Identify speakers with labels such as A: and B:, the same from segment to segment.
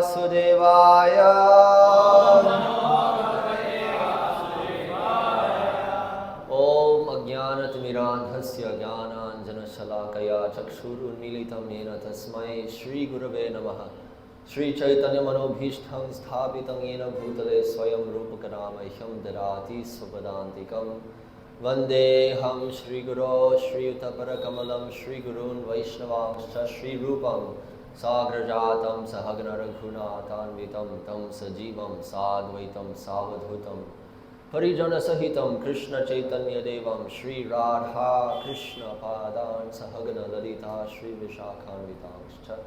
A: Vasudevaya. Om Ajnanatimirandhasya Jnananjana Shalakaya Chakshurunmilitam Yena Tasmai Shri Gurave Namaha. Shri Chaitanya Manobhishtham Sthapitam Yena Bhutale Swayam Rupakaramayam Darati Svapadantikam. Vandeham Shri Guru Shri Utaparakamalam Shri Gurun Vaishnavamscha Shri Rupam Sagrajatam Sahagna Raghunatanvitam Tam Sajivam Sadvaitam Savadhutam Parijana Sahitam Krishna Chaitanya Devam Shri Radha Krishna Padan Sahagna Lalita Shri Vishakhanvitamscha.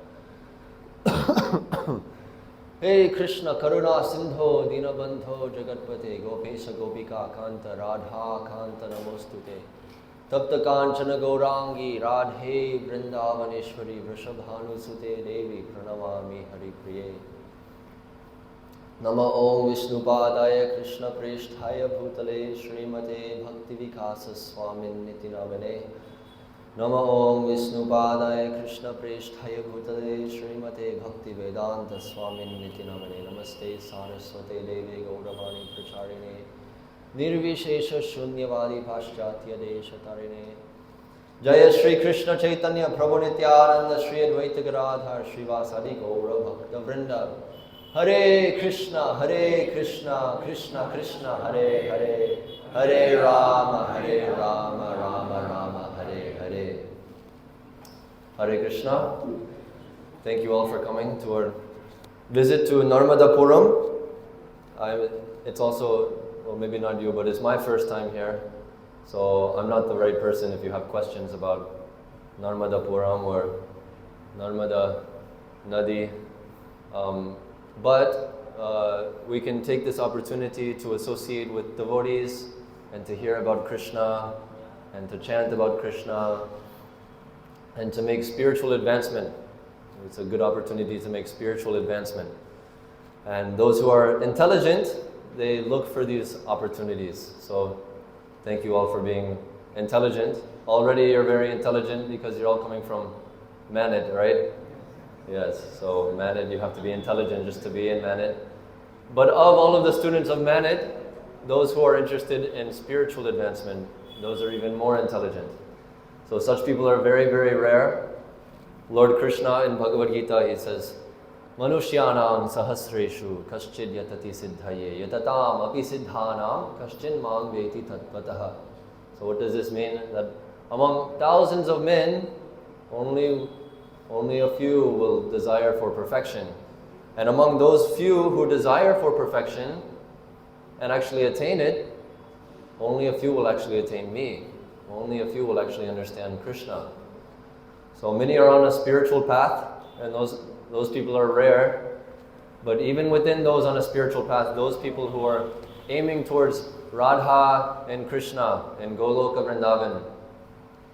A: Hey Krishna Karuna Sindho Dinabandho Jagatpate Gopesha Gopika Kanta Radha Kanta Namostute Tapta Kanchana Gaurangi Radhe Vrindavaneshwari Vrishabhanusute Devi Pranamami Hari Priye Nama Om Vishnupadaya Krishna Preshthaya Bhutale Srimate Bhakti Vikasa Swamin Nitinamane Nama Om Vishnupadaya Krishna Preshthaya Bhutale Srimate Bhakti Vedanta Swamin Nitinamane Namaste Saraswate Devi Gauravani Pracharine Nirvishesha Shunyavadi Paschatya Desha Tarine Jaya Shri Krishna Chaitanya Prabhu Nityananda Shri Advaita Gadadhar Srivasadi Gaura Bhakta Vrinda Hare Krishna Krishna Krishna Hare Hare Hare Rama Rama Rama Hare Hare. Hare Krishna. Thank you all for coming to our visit to Narmadapuram. It's also, well, maybe not you, but it's my first time here. So I'm not the right person if you have questions about Narmadapuram or Narmada Nadi. But we can take this opportunity to associate with devotees and to hear about Krishna and to chant about Krishna and to make spiritual advancement. It's a good opportunity to make spiritual advancement. And those who are intelligent, they look for these opportunities. So thank you all for being intelligent. Already you're very intelligent because you're all coming from Manad, right? Yes, so Manad, you have to be intelligent just to be in Manad. But of all of the students of Manad, those who are interested in spiritual advancement, those are even more intelligent. So such people are very, very rare. Lord Krishna in Bhagavad Gita, he says, Manushyanam sahasreshu kaschid yatati siddhaye yatatam api siddhanam kaschin mang veti tattvataha. So what does this mean? That among thousands of men, only a few will desire for perfection. And among those few who desire for perfection and actually attain it, only a few will actually attain me. Only a few will actually understand Krishna. So many are on a spiritual path, and those people are rare. But even within those on a spiritual path, those people who are aiming towards Radha and Krishna and Goloka Vrindavan,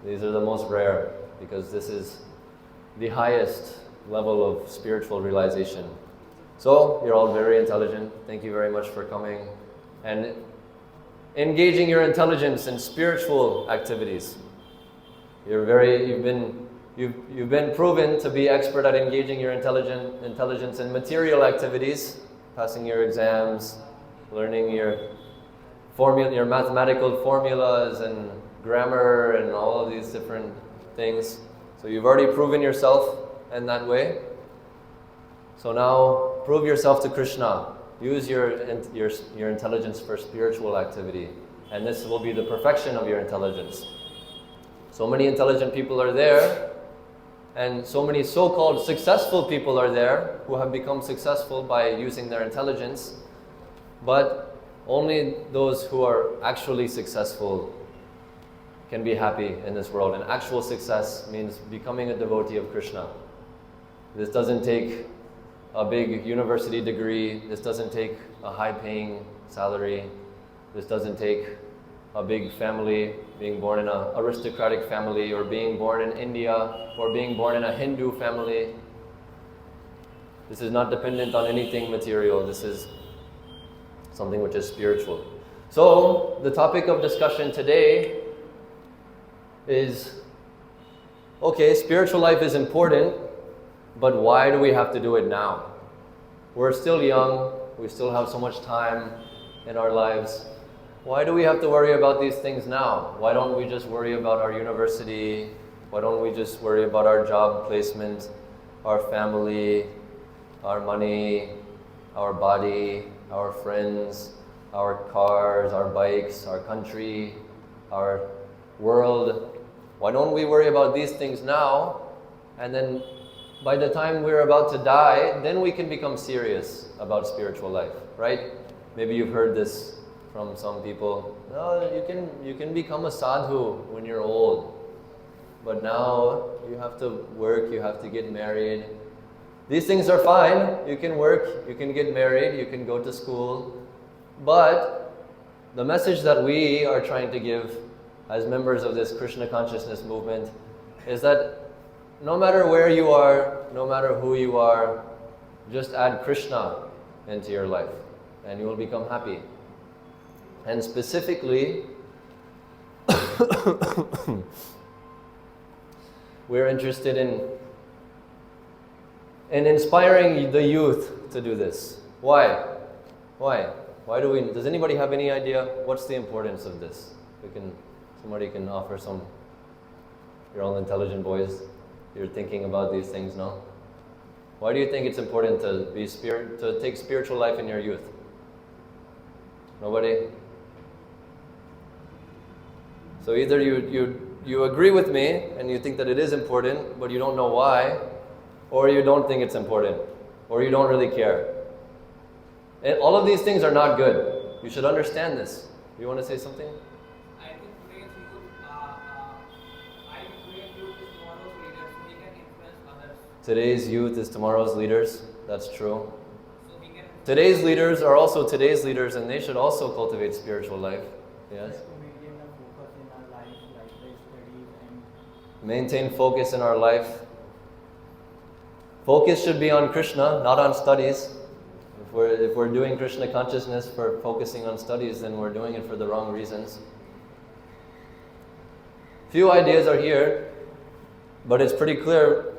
A: these are the most rare, because this is the highest level of spiritual realization. So, you're all very intelligent. Thank you very much for coming and engaging your intelligence in spiritual activities. You've been proven to be expert at engaging your intelligence in material activities, passing your exams, learning your mathematical formulas and grammar and all of these different things. So you've already proven yourself in that way. So now prove yourself to Krishna. Use your intelligence for spiritual activity. And this will be the perfection of your intelligence. So many intelligent people are there, and so many so-called successful people are there who have become successful by using their intelligence. But only those who are actually successful can be happy in this world. And actual success means becoming a devotee of Krishna. This doesn't take a big university degree. This doesn't take a high-paying salary. This doesn't take a big family, being born in an aristocratic family, or being born in India, or being born in a Hindu family. This is not dependent on anything material. This is something which is spiritual. So, the topic of discussion today is, okay, spiritual life is important, but why do we have to do it now? we're still young, we still have so much time in our lives. Why do we have to worry about these things now? Why don't we just worry about our university? Why don't we just worry about our job placement, our family, our money, our body, our friends, our cars, our bikes, our country, our world? Why don't we worry about these things now, and then by the time we're about to die, then we can become serious about spiritual life, right? Maybe you've heard this from some people. No, you can become a sadhu when you're old, but now you have to work, you have to get married. These things are fine. You can work, you can get married, you can go to school, but the message that we are trying to give as members of this Krishna consciousness movement is that no matter where you are, no matter who you are, just add Krishna into your life and you will become happy. And specifically, we're interested in inspiring the youth to do this. Why? Why do we? Does anybody have any idea what's the importance of this? Somebody can offer some. You're all intelligent boys. You're thinking about these things, no? Why do you think it's important to take spiritual life in your youth? Nobody? So either you agree with me and you think that it is important, but you don't know why, or you don't think it's important, or you don't really care. And all of these things are not good. You should understand this. You want to say something?
B: I think today's youth is tomorrow's leaders.
A: Today's youth is tomorrow's leaders. That's true.
B: So we can
A: Today's leaders are also today's leaders, and they should also cultivate spiritual life. Yes? Maintain focus in our life. Focus should be on Krishna, not on studies. If we're doing Krishna consciousness for focusing on studies, then we're doing it for the wrong reasons. Few ideas are here, but it's pretty clear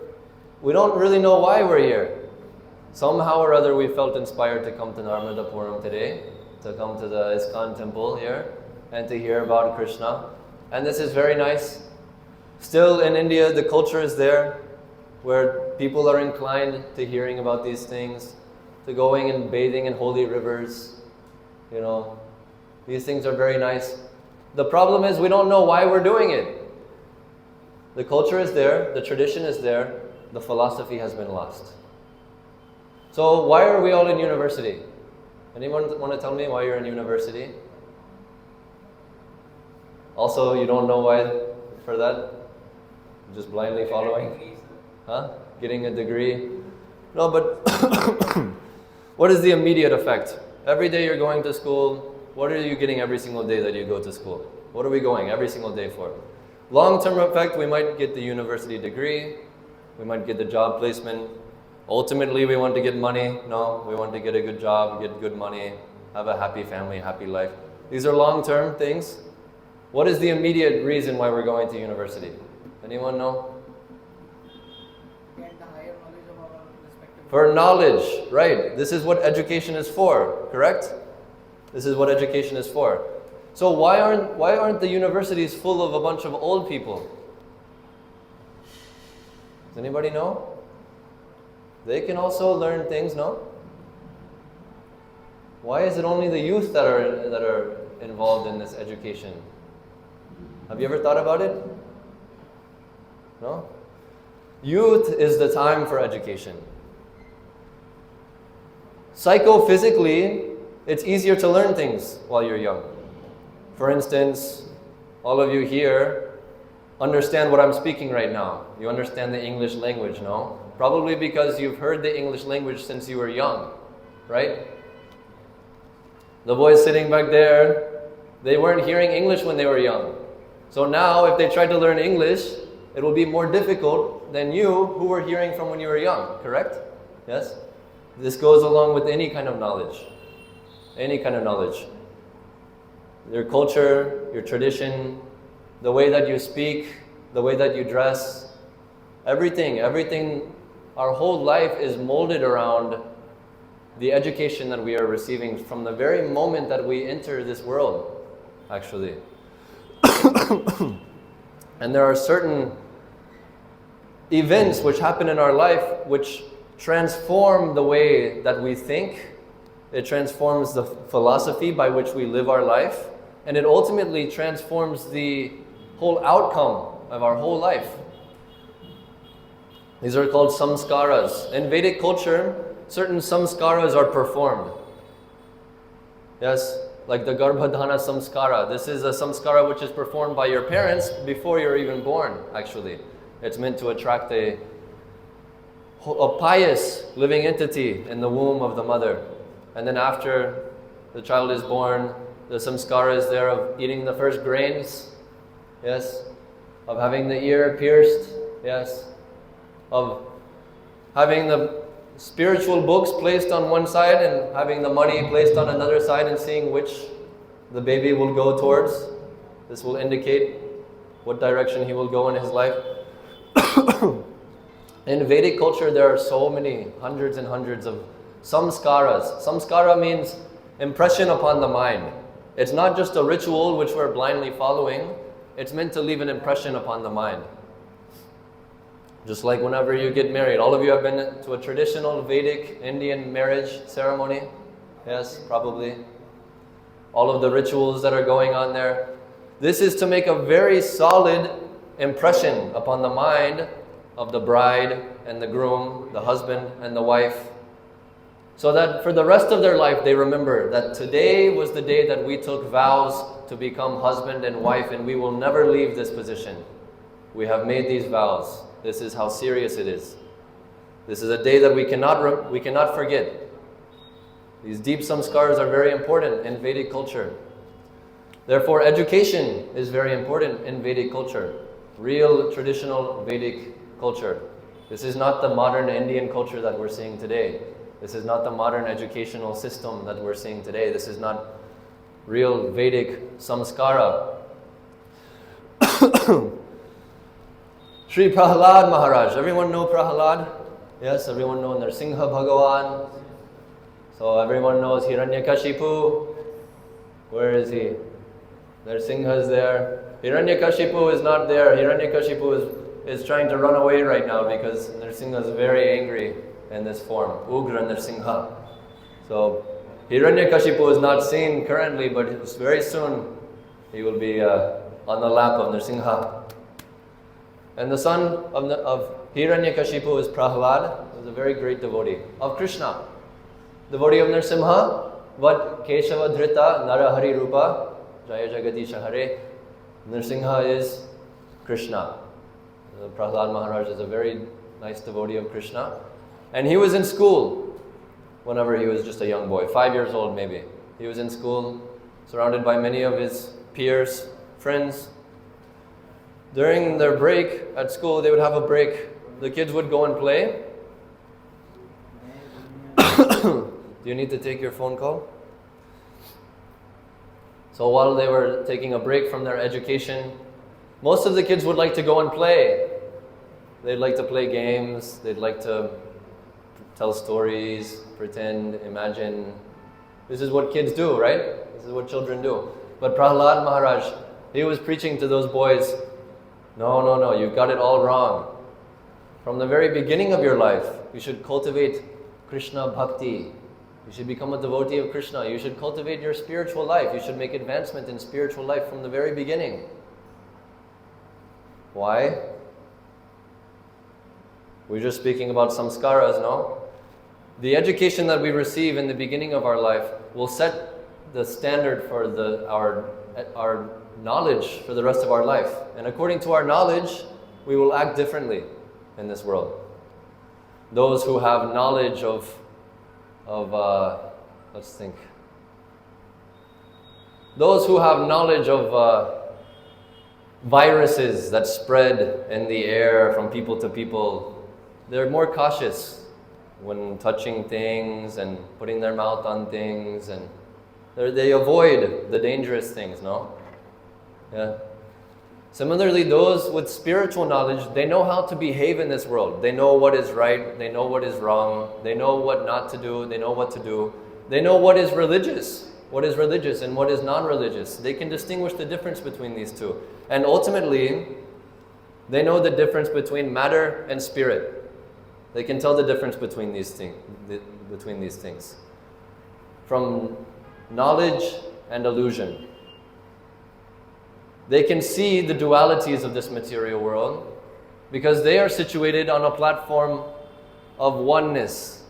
A: we don't really know why we're here. Somehow or other we felt inspired to come to Narmadapuram today, to come to the ISKCON temple here, and to hear about Krishna. And this is very nice. Still in India, the culture is there, where people are inclined to hearing about these things, to going and bathing in holy rivers. You know, these things are very nice. The problem is we don't know why we're doing it. The culture is there, the tradition is there, the philosophy has been lost. So why are we all in university? Anyone want to tell me why you're in university? Also, you don't know why for that? Just blindly following? Huh? Getting a degree? No, but what is the immediate effect? Every day you're going to school, what are you getting every single day that you go to school? What are we going every single day for? Long-term effect, we might get the university degree, we might get the job placement. Ultimately, we want to get money. No, we want to get a good job, get good money, have a happy family, happy life. These are long-term things. What is the immediate reason why we're going to university? Anyone know?
B: get the higher knowledge of our respective.
A: For knowledge, right. This is what education is for, correct? This is what education is for. So why aren't the universities full of a bunch of old people? Does anybody know? They can also learn things, no? Why is it only the youth that are involved in this education? Have you ever thought about it? No? Youth is the time for education. Psychophysically, it's easier to learn things while you're young. For instance, all of you here understand what I'm speaking right now. You understand the English language, no? Probably because you've heard the English language since you were young, right? The boys sitting back there, they weren't hearing English when they were young. So now, if they try to learn English, it will be more difficult than you who were hearing from when you were young, correct? Yes? This goes along with any kind of knowledge. Any kind of knowledge. Your culture, your tradition, the way that you speak, the way that you dress, everything, our whole life is molded around the education that we are receiving from the very moment that we enter this world, actually. And there are certain events which happen in our life which transform the way that we think. It transforms the philosophy by which we live our life, and it ultimately transforms the whole outcome of our whole life. These are called samskaras. In Vedic culture, certain samskaras are performed. Yes, like the Garbhadhana samskara. This is a samskara which is performed by your parents before you're even born, actually. It's meant to attract a pious living entity in the womb of the mother. And then after the child is born, the samskara is there of eating the first grains, yes, of having the ear pierced, yes, of having the spiritual books placed on one side and having the money placed on another side and seeing which the baby will go towards. This will indicate what direction he will go in his life. In Vedic culture, there are so many, hundreds and hundreds of samskaras. Samskara means impression upon the mind. It's not just a ritual which we're blindly following. It's meant to leave an impression upon the mind. Just like whenever you get married. All of you have been to a traditional Vedic Indian marriage ceremony? Yes, probably. All of the rituals that are going on there. This is to make a very solid impression upon the mind of the bride and the groom, the husband and the wife, so that for the rest of their life they remember that today was the day that we took vows to become husband and wife, and we will never leave this position. We have made these vows. This is how serious it is. This is a day that we cannot forget. These deep samskaras are very important in Vedic culture. Therefore, education is very important in Vedic culture. Real traditional Vedic culture. This is not the modern Indian culture that we're seeing today. This is not the modern educational system that we're seeing today. This is not real Vedic samskara. Sri Prahlad Maharaj. Everyone know Prahlad? Yes, everyone know Narsingha Bhagavan. So everyone knows Hiranyakashipu. Where is he? Narsingha is there. Hiranyakashipu is not there. Hiranyakashipu is trying to run away right now because Narsingha is very angry in this form. Ugra Narsingha. So Hiranyakashipu is not seen currently, but very soon he will be on the lap of Narsingha. And the son of Hiranyakashipu is Prahlad, who is a very great devotee of Krishna. Devotee of Narsimha, Vad Keshava Dhrita Narahari Rupa, Jaya Jagadisha Hare. Narsingha is Krishna. Prahlad Maharaj is a very nice devotee of Krishna. And he was in school whenever he was just a young boy, 5 years old maybe. He was in school, surrounded by many of his peers, friends. During their break at school, they would have a break. The kids would go and play. Do you need to take your phone call? So while they were taking a break from their education, most of the kids would like to go and play. They'd like to play games. They'd like to tell stories, pretend, imagine. This is what kids do, right? This is what children do. But Prahlad Maharaj, he was preaching to those boys, no, you've got it all wrong. From the very beginning of your life, you should cultivate Krishna Bhakti. You should become a devotee of Krishna. You should cultivate your spiritual life. You should make advancement in spiritual life from the very beginning. Why? We're just speaking about samskaras, no? The education that we receive in the beginning of our life will set the standard for our knowledge for the rest of our life. And according to our knowledge, we will act differently in this world. Those who have knowledge of let's think. Those who have knowledge of viruses that spread in the air from people to people, they're more cautious when touching things and putting their mouth on things, and they avoid the dangerous things, no? Yeah. Similarly, those with spiritual knowledge, they know how to behave in this world. They know what is right, they know what is wrong, they know what not to do, they know what to do. They know what is religious and what is non-religious. They can distinguish the difference between these two. And ultimately, they know the difference between matter and spirit. They can tell the difference between these things. From knowledge and illusion. They can see the dualities of this material world because they are situated on a platform of oneness.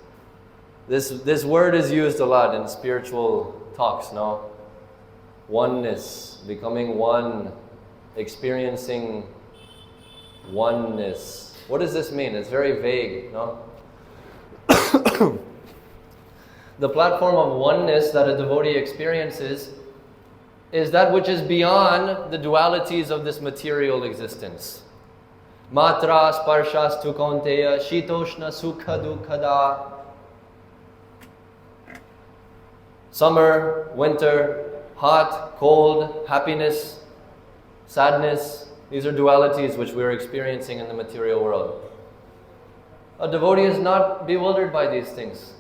A: This word is used a lot in spiritual talks, no? Oneness, becoming one, experiencing oneness. What does this mean? It's very vague, no? The platform of oneness that a devotee experiences is that which is beyond the dualities of this material existence. Matra sparshastu kaunteya shitoshna sukha dukkada. Summer, winter, hot, cold, happiness, sadness. These are dualities which we are experiencing in the material world. A devotee is not bewildered by these things.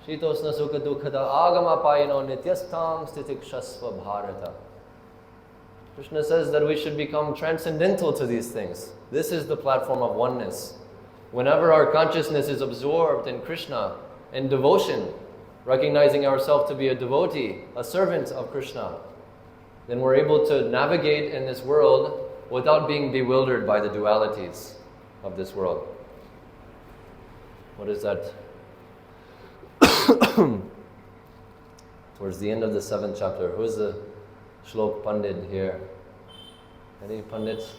A: Shitosna sukha dukkada agamapayino nityastham stitikshasva bharata. Krishna says that we should become transcendental to these things. This is the platform of oneness. Whenever our consciousness is absorbed in Krishna, in devotion, recognizing ourselves to be a devotee, a servant of Krishna, then we're able to navigate in this world without being bewildered by the dualities of this world. What is that? Towards the end of the 7th chapter. Who is the Shlok Pandit here? Any Pandits?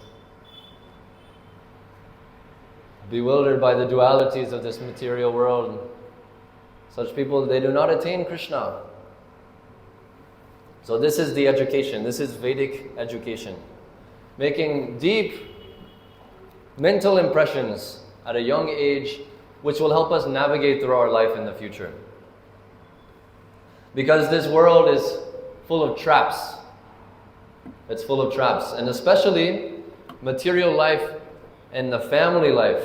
A: Bewildered by the dualities of this material world. Such people, they do not attain Krishna. So this is the education. This is Vedic education. Making deep mental impressions at a young age which will help us navigate through our life in the future. Because this world is full of traps. It's full of traps. And especially material life and the family life.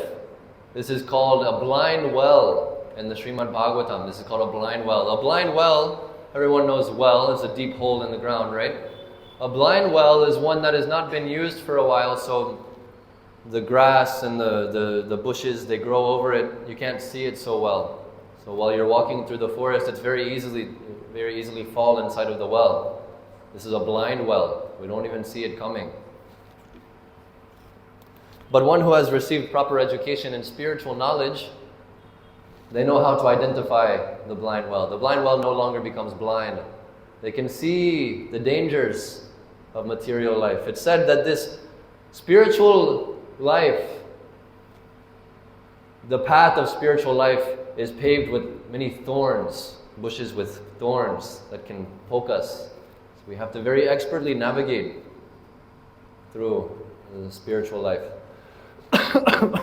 A: This is called a blind well in the Srimad Bhagavatam. This is called a blind well. A blind well, everyone knows well, is a deep hole in the ground, right? A blind well is one that has not been used for a while, so the grass and the bushes, they grow over it. You can't see it so well. So while you're walking through the forest, it's very easily fall inside of the well. This is a blind well. We don't even see it coming. But one who has received proper education and spiritual knowledge, they know how to identify the blind well. The blind well no longer becomes blind. They can see the dangers of material life. It's said that this spiritual life, the path of spiritual life is paved with many thorns, bushes with thorns that can poke us. So we have to very expertly navigate through the spiritual life.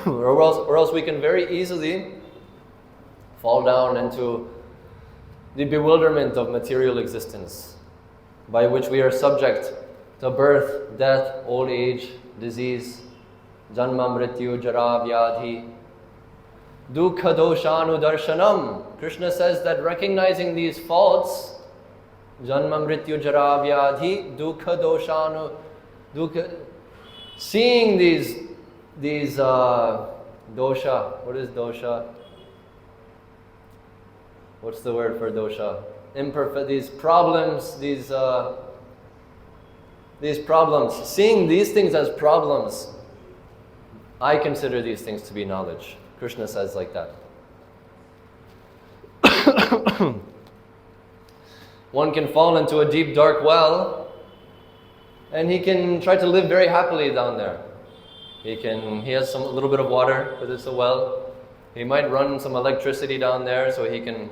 A: or else we can very easily fall down into the bewilderment of material existence, by which we are subject to birth, death, old age, disease, janma mrityu jara vyadhi, dukkha doshanu darshanam. Krishna says that recognizing these faults, janma mrityu jara vyadhi, dukkha doshanu, seeing these dosha. What is dosha? What's the word for dosha? Imperfect. These problems. Seeing these things as problems, I consider these things to be knowledge. Krishna says like that. One can fall into a deep dark well, and he can try to live very happily down there. He has a little bit of water, because it's a well. He might run some electricity down there so he can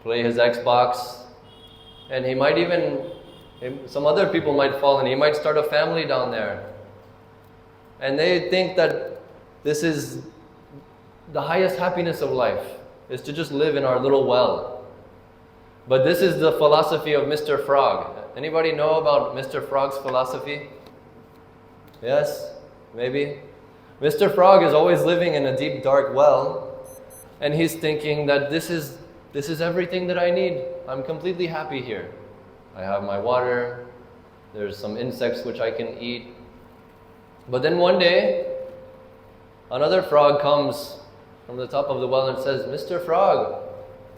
A: play his Xbox. And he might some other people might fall and he might start a family down there. And they think that this is the highest happiness of life, is to just live in our little well. But this is the philosophy of Mr. Frog. Anybody know about Mr. Frog's philosophy? Yes, maybe. Mr. Frog is always living in a deep, dark well, and he's thinking that this is everything that I need. I'm completely happy here. I have my water, there's some insects which I can eat. But then one day, another frog comes from the top of the well and says, Mr. Frog,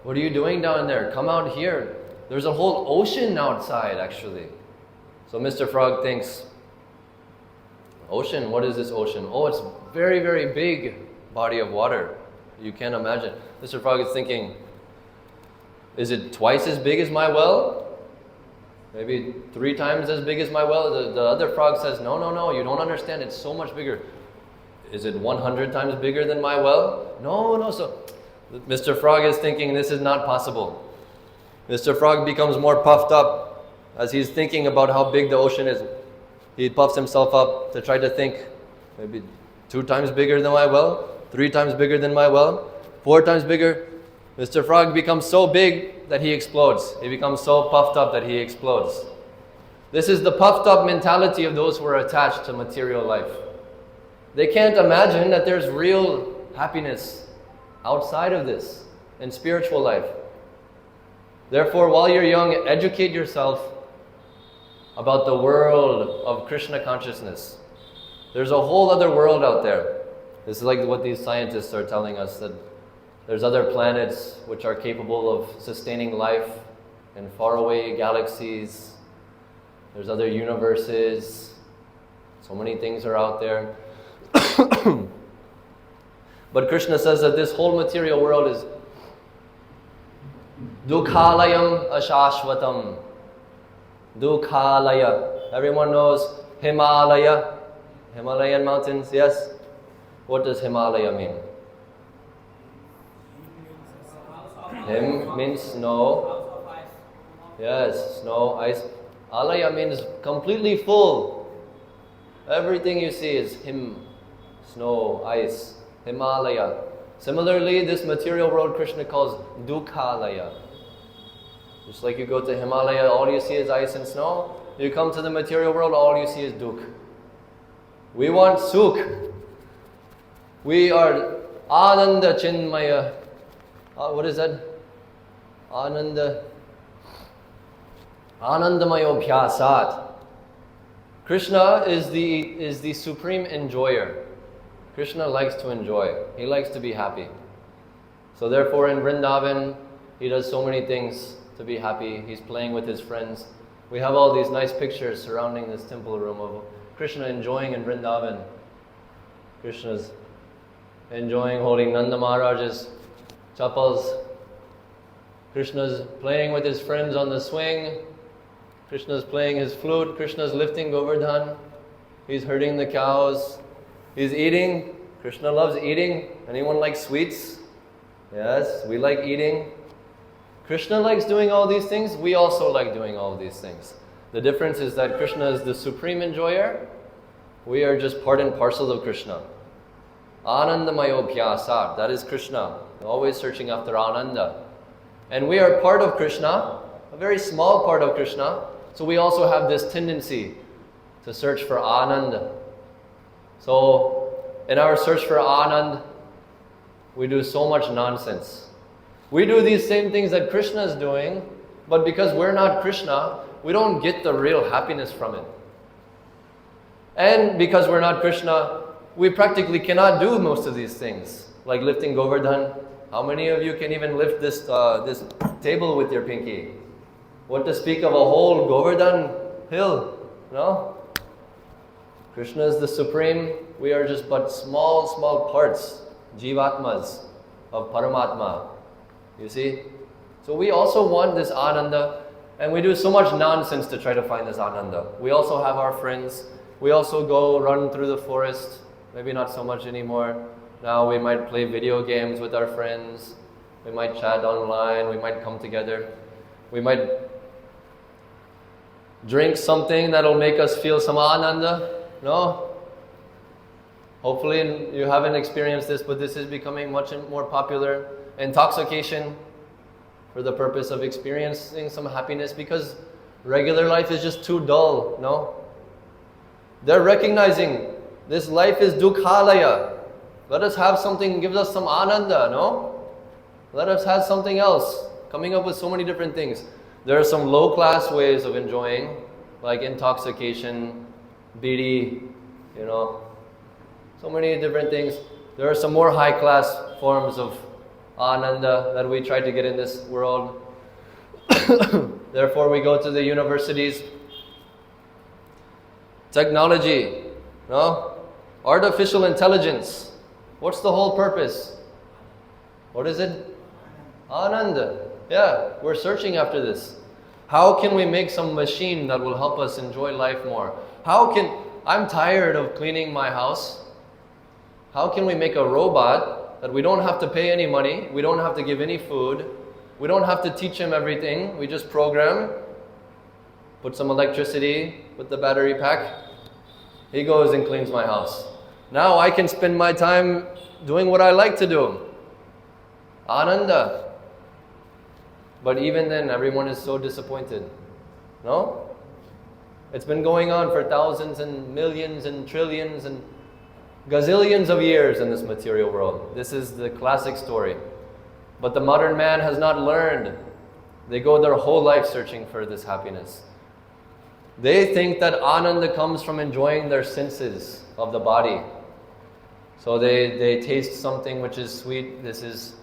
A: what are you doing down there? Come out here. There's a whole ocean outside, actually. So Mr. Frog thinks, ocean? What is this ocean? Oh, it's very, very big body of water. You can't imagine. Mr. Frog is thinking, is it twice as big as my well? Maybe 3 times as big as my well? The other frog says, no, you don't understand. It's so much bigger. Is it 100 times bigger than my well? No. So Mr. Frog is thinking this is not possible. Mr. Frog becomes more puffed up as he's thinking about how big the ocean is. He puffs himself up to try to think, maybe 2 times bigger than my well, 3 times bigger than my well, 4 times bigger. Mr. Frog becomes so big that he explodes. He becomes so puffed up that he explodes. This is the puffed up mentality of those who are attached to material life. They can't imagine that there's real happiness outside of this in spiritual life. Therefore, while you're young, educate yourself about the world of Krishna consciousness. There's a whole other world out there. This is like what these scientists are telling us, that there's other planets which are capable of sustaining life in faraway galaxies. There's other universes. So many things are out there. But Krishna says that this whole material world is Dukhalayam Ashashvatam. Dukhalaya. Everyone knows Himalaya. Himalayan mountains, yes? What does Himalaya mean? Him means snow. Yes, snow, ice. Alaya means completely full. Everything you see is him, snow, ice, Himalaya. Similarly, this material world Krishna calls Dukhalaya. Just like you go to Himalaya, all you see is ice and snow. You come to the material world, all you see is Dukh. We want Sukh. We are Ananda Chinmaya. What is that? Anandamayo Bhyasat. Krishna is the supreme enjoyer. Krishna likes to enjoy. He likes to be happy. So therefore in Vrindavan, he does so many things to be happy. He's playing with his friends. We have all these nice pictures surrounding this temple room of Krishna enjoying in Vrindavan. Krishna's enjoying holding Nanda Maharaj's chappals. Krishna's playing with his friends on the swing. Krishna's playing his flute. Krishna's lifting Govardhan. He's herding the cows. He's eating. Krishna loves eating. Anyone like sweets? Yes, we like eating. Krishna likes doing all these things. We also like doing all these things. The difference is that Krishna is the supreme enjoyer. We are just part and parcel of Krishna. Anandamayo Bhyasat. That is Krishna. Always searching after Ananda. And we are part of Krishna, a very small part of Krishna. So we also have this tendency to search for Ananda. So in our search for Anand, we do so much nonsense. We do these same things that Krishna is doing, but because we're not Krishna, we don't get the real happiness from it. And because we're not Krishna, we practically cannot do most of these things, like lifting Govardhan. How many of you can even lift this table with your pinky? What to speak of a whole Govardhan hill? No? Krishna is the supreme. We are just but small parts, jivatmas of Paramatma. You see? So we also want this Ananda, and we do so much nonsense to try to find this Ananda. We also have our friends. We also go run through the forest. Maybe not so much anymore. Now we might play video games with our friends. We might chat online. We might come together. We might drink something that'll make us feel some Ananda. No? Hopefully you haven't experienced this, but this is becoming much more popular. Intoxication for the purpose of experiencing some happiness, because regular life is just too dull, no? They're recognizing this life is dukhalaya. Let us have something, gives us some ananda, no? Let us have something else. Coming up with so many different things. There are some low-class ways of enjoying, like intoxication, bidi, you know, so many different things. There are some more high-class forms of ananda that we try to get in this world. Therefore, we go to the universities. Technology, no? Artificial intelligence. What's the whole purpose? What is it? Ananda. Yeah, we're searching after this. How can we make some machine that will help us enjoy life more? I'm tired of cleaning my house. How can we make a robot that we don't have to pay any money, we don't have to give any food, we don't have to teach him everything, we just program, put some electricity with the battery pack, he goes and cleans my house. Now I can spend my time doing what I like to do. Ananda. But even then, everyone is so disappointed. No? It's been going on for thousands and millions and trillions and gazillions of years in this material world. This is the classic story. But the modern man has not learned. They go their whole life searching for this happiness. They think that ananda comes from enjoying their senses of the body. So they taste something which is sweet. This is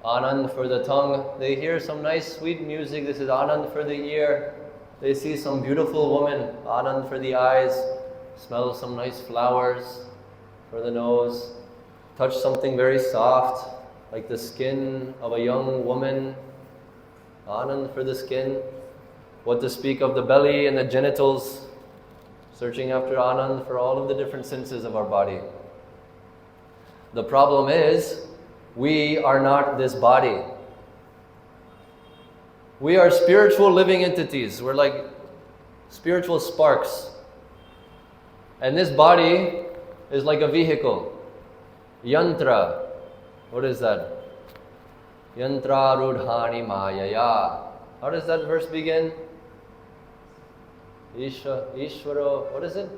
A: anand for the tongue. They hear some nice sweet music. This is anand for the ear. They see some beautiful woman. Anand for the eyes. Smell some nice flowers for the nose. Touch something very soft, like the skin of a young woman. Anand for the skin. What to speak of the belly and the genitals. Searching after anand for all of the different senses of our body. The problem is, we are not this body. We are spiritual living entities. We're like spiritual sparks. And this body is like a vehicle. Yantra. What is that? Yantra rudhani mayaya. How does that verse begin? Ishvaro. What is it?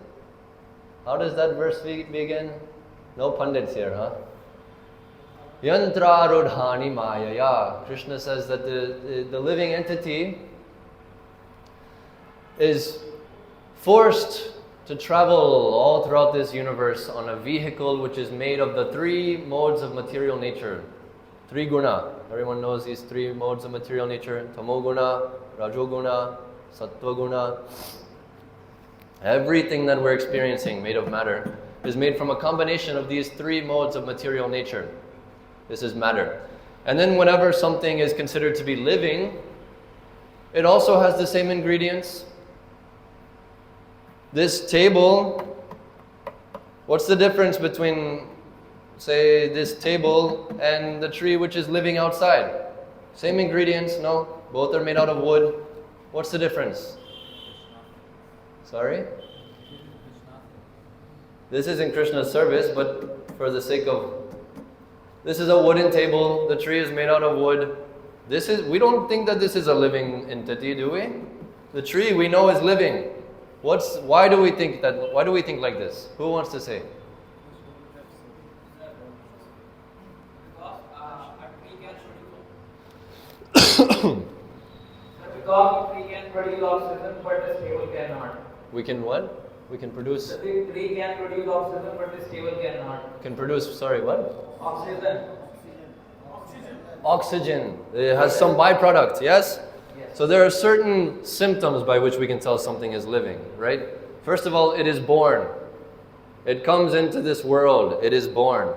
A: How does that verse begin? No pundits here, huh? Yantra rudhani mayaya. Krishna says that the living entity is forced to travel all throughout this universe on a vehicle which is made of the three modes of material nature. Three guna. Everyone knows these three modes of material nature. Tamoguna, Rajoguna, Sattva-guna. Everything that we're experiencing made of matter is made from a combination of these three modes of material nature. This is matter. And then whenever something is considered to be living, it also has the same ingredients. This table, what's the difference between, say, this table and the tree which is living outside? Same ingredients, no? Both are made out of wood. What's the difference? Sorry? This is in Krishna's service, but for the sake of... This is a wooden table. The tree is made out of wood. We don't think that this is a living entity, do we? The tree we know is living. Why do we think like this? Who wants to say?
B: Because we can produce oxygen, but this table cannot.
A: We can what? We can produce...
B: The tree can produce oxygen, but this table cannot.
A: Can produce, sorry, what?
B: Oxygen.
A: Oxygen. It has some byproduct, yes?
B: Yes.
A: So there are certain symptoms by which we can tell something is living, right? First of all, it is born. It comes into this world. It is born,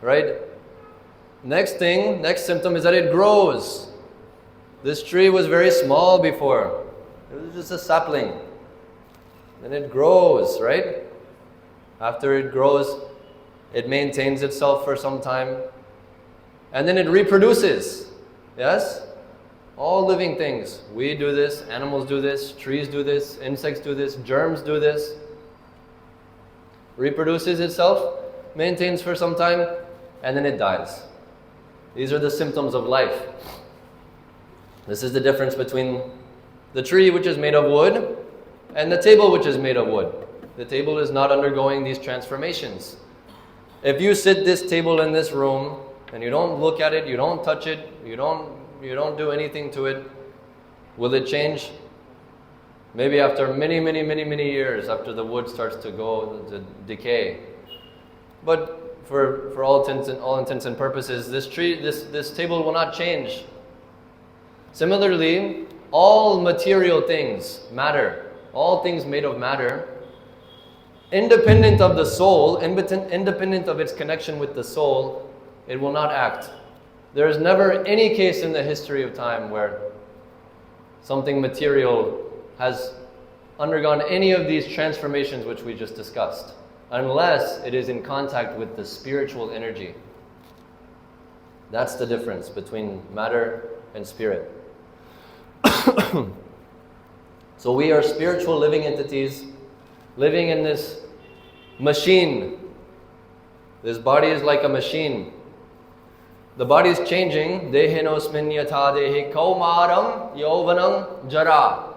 A: right? Next symptom is that it grows. This tree was very small before. It was just a sapling. Then it grows, right? After it grows, it maintains itself for some time. And then it reproduces. Yes? All living things. We do this, animals do this, trees do this, insects do this, germs do this. Reproduces itself, maintains for some time, and then it dies. These are the symptoms of life. This is the difference between the tree which is made of wood and the table which is made of wood. The table is not undergoing these transformations. If you sit this table in this room and you don't look at it, you don't touch it, you don't do anything to it, will it change? Maybe after many years, after the wood starts to decay. But for all intents and purposes, this table will not change. Similarly, all material things, matter, all things made of matter, independent of the soul, independent of its connection with the soul, it will not act. There is never any case in the history of time where something material has undergone any of these transformations which we just discussed, unless it is in contact with the spiritual energy. That's the difference between matter and spirit. So we are spiritual living entities living in this machine. This body is like a machine. The body is changing. Dehenosmin yatha dehi kaumaram yauvanam jara.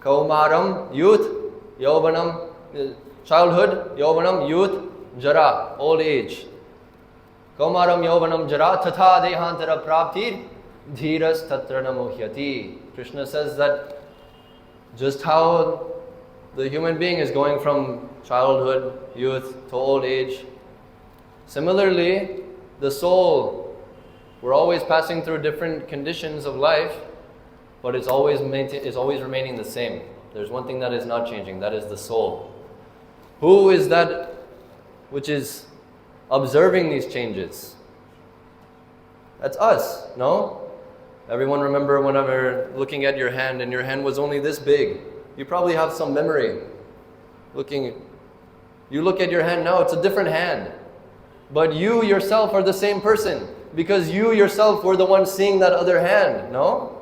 A: Kaumaram, youth, yauvanam, childhood, yauvanam, youth, jara, old age. Kaumaram yauvanam jara tatha dehantara praptir dhiras tatra namuhyati. Krishna says that just how the human being is going from childhood, youth to old age, similarly, the soul, we're always passing through different conditions of life, but it's always remaining the same. There's one thing that is not changing, that is the soul. Who is that which is observing these changes? That's us, no? Everyone remember whenever looking at your hand and your hand was only this big. You probably have some memory. You look at your hand now, it's a different hand. But you yourself are the same person because you yourself were the one seeing that other hand, no?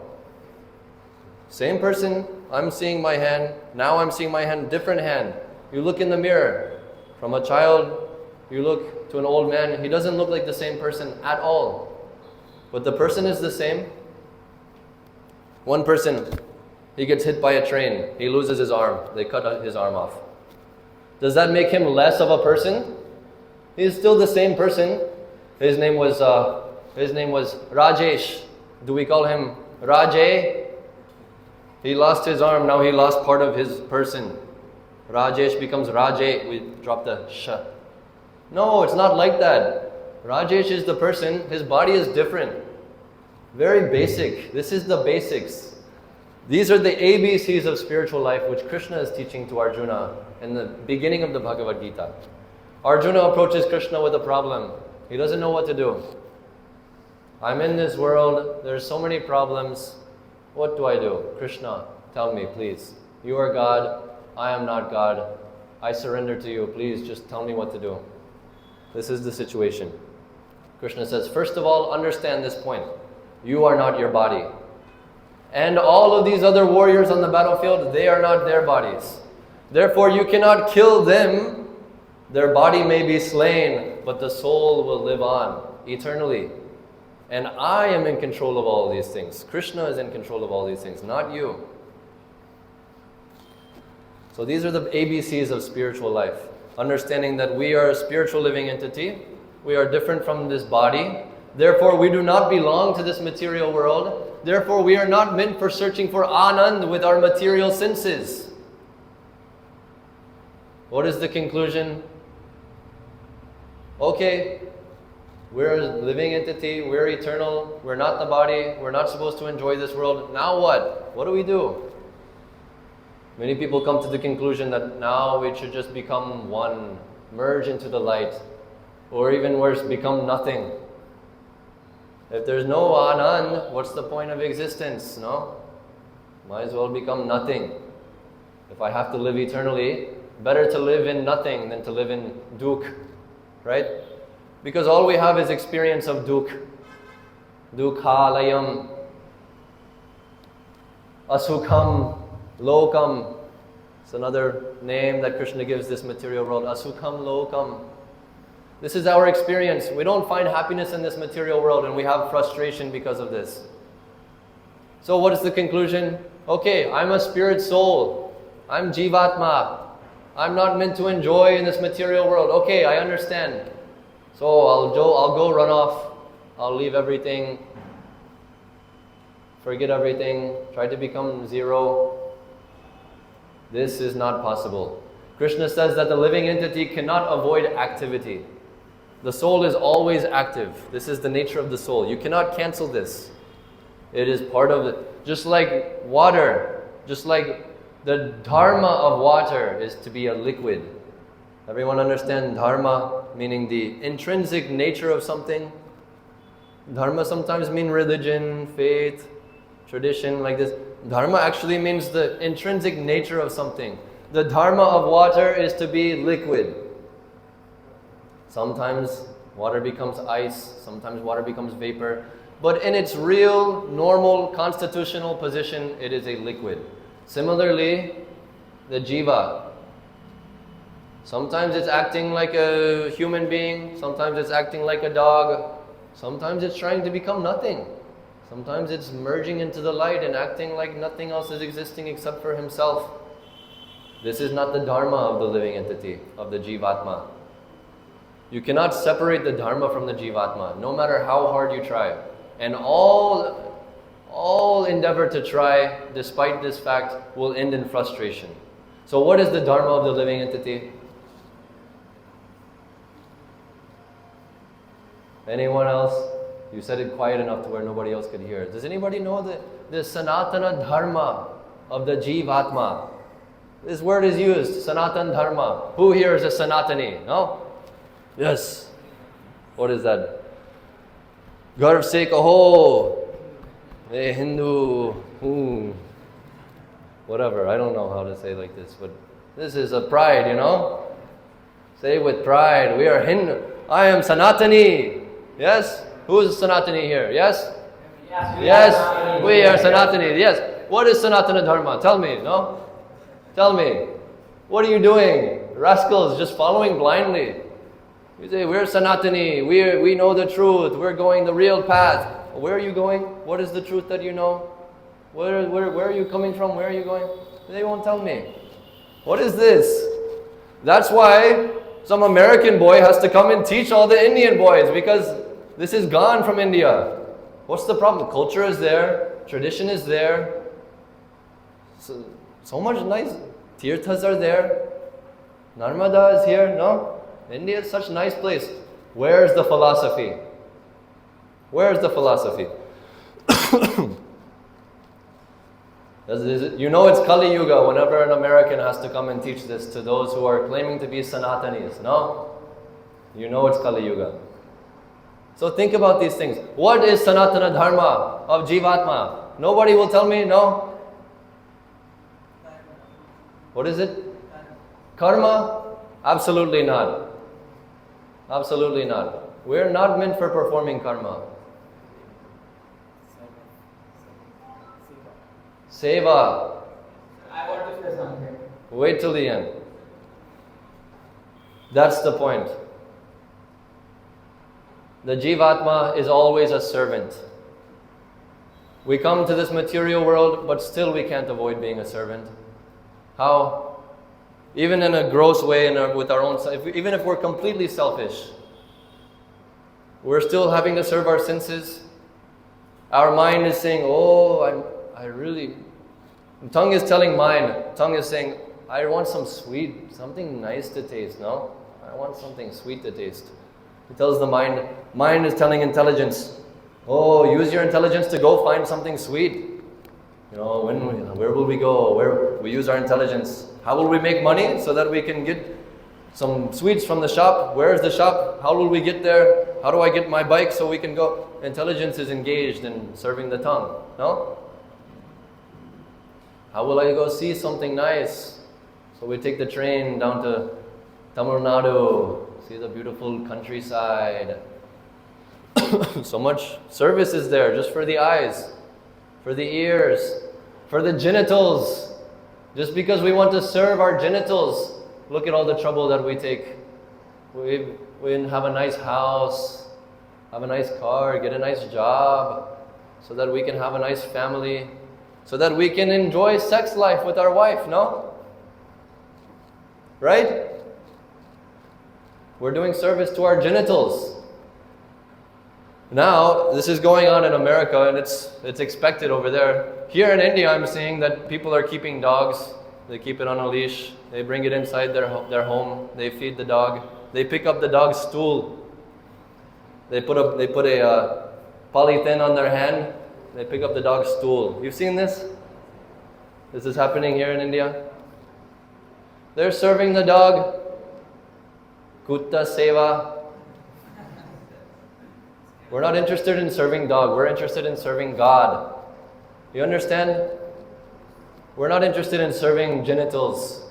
A: Same person, I'm seeing my hand, now I'm seeing my hand, different hand. You look in the mirror, from a child, you look to an old man, he doesn't look like the same person at all. But the person is the same. One person, he gets hit by a train, he loses his arm, they cut his arm off. Does that make him less of a person? He's still the same person. His name was Rajesh. Do we call him Rajay? He lost his arm, now he lost part of his person. Rajesh becomes Rajay, we drop the sh. No, it's not like that. Rajesh is the person, his body is different. Very basic. This is the basics. These are the ABCs of spiritual life which Krishna is teaching to Arjuna in the beginning of the Bhagavad Gita. Arjuna approaches Krishna with a problem. He doesn't know what to do. I'm in this world, there's so many problems. What do I do? Krishna, tell me please. You are God, I am not God. I surrender to you, please just tell me what to do. This is the situation. Krishna says, first of all, understand this point. You are not your body. And all of these other warriors on the battlefield, they are not their bodies. Therefore, you cannot kill them. Their body may be slain, but the soul will live on eternally. And I am in control of all these things. Krishna is in control of all these things, not you. So these are the ABCs of spiritual life. Understanding that we are a spiritual living entity. We are different from this body. Therefore, we do not belong to this material world. Therefore, we are not meant for searching for Anand with our material senses. What is the conclusion? Okay, we're a living entity, we're eternal, we're not the body, we're not supposed to enjoy this world. Now what? What do we do? Many people come to the conclusion that now we should just become one, merge into the light, or even worse, become nothing. If there's no Anand, what's the point of existence, no? Might as well become nothing. If I have to live eternally, better to live in nothing than to live in dukh, right? Because all we have is experience of dukh. Dukhalayam, asukham, lokam. It's another name that Krishna gives this material world, asukham lokam. This is our experience. We don't find happiness in this material world and we have frustration because of this. So what is the conclusion? Okay, I'm a spirit soul. I'm Jivatma. I'm not meant to enjoy in this material world. Okay, I understand. So I'll go run off. I'll leave everything. Forget everything. Try to become zero. This is not possible. Krishna says that the living entity cannot avoid activity. The soul is always active. This is the nature of the soul. You cannot cancel this. It is part of it. Just like water, just like the dharma of water is to be a liquid. Everyone understand dharma, meaning the intrinsic nature of something? Dharma sometimes mean religion, faith, tradition, like this. Dharma actually means the intrinsic nature of something. The dharma of water is to be liquid. Sometimes water becomes ice, sometimes water becomes vapor. But in its real, normal, constitutional position, it is a liquid. Similarly, the jiva. Sometimes it's acting like a human being, sometimes it's acting like a dog, sometimes it's trying to become nothing. Sometimes it's merging into the light and acting like nothing else is existing except for himself. This is not the dharma of the living entity, of the jivatma. You cannot separate the dharma from the jivatma, no matter how hard you try. And all endeavor to try, despite this fact, will end in frustration. So what is the dharma of the living entity? Anyone else? You said it quiet enough to where nobody else could hear. Does anybody know the Sanatana Dharma of the Jivatma? This word is used, Sanatan Dharma. Who here is a Sanatani? No? Yes. What is that? Garv se kaho. Hey Hindu. Whatever, I don't know how to say like this, but this is a pride, you know? Say with pride, we are Hindu. I am Sanatani. Yes? Who is Sanatani here? Yes? Yes, we are Sanatani. Yes. What is Sanatana Dharma? Tell me, no? Tell me. What are you doing? Rascals, just following blindly. You say, we're Sanatani. We know the truth. We're going the real path. Where are you going? What is the truth that you know? Where are you coming from? Where are you going? They won't tell me. What is this? That's why some American boy has to come and teach all the Indian boys, because this is gone from India. What's the problem? Culture is there. Tradition is there. So much nice. Tirthas are there. Narmada is here. No? India is such a nice place. Where's the philosophy? Where's the philosophy? You know it's Kali Yuga whenever an American has to come and teach this to those who are claiming to be Sanatanis. No? You know it's Kali Yuga. So think about these things. What is Sanatana Dharma of Jivatma? Nobody will tell me, no? What is it? Karma? Absolutely not. Absolutely not. We're not meant for performing karma. Seva.
B: I want to say something.
A: Wait till the end. That's the point. The Jivatma is always a servant. We come to this material world, but still we can't avoid being a servant. How? Even in a gross way, with our own, even if we're completely selfish, we're still having to serve our senses. Our mind is saying, oh, tongue is telling mind, tongue is saying, I want some sweet, something nice to taste, no? I want something sweet to taste. It tells the mind is telling intelligence, oh, use your intelligence to go find something sweet. You know, where will we go? Where we use our intelligence. How will we make money so that we can get some sweets from the shop? Where is the shop? How will we get there? How do I get my bike so we can go? Intelligence is engaged in serving the tongue, no? How will I go see something nice? So we take the train down to Tamil Nadu, see the beautiful countryside. So much service is there just for the eyes, for the ears, for the genitals. Just because we want to serve our genitals, look at all the trouble that we take. We have a nice house, have a nice car, get a nice job, so that we can have a nice family, so that we can enjoy sex life with our wife, no? Right? We're doing service to our genitals. Now, this is going on in America and it's expected over there. Here in India, I'm seeing that people are keeping dogs. They keep it on a leash. They bring it inside their home. They feed the dog. They pick up the dog's stool. They put a polythene on their hand. They pick up the dog's stool. You've seen this? This is happening here in India. They're serving the dog. Kutta seva. We're not interested in serving dog. We're interested in serving God. You understand? We're not interested in serving genitals.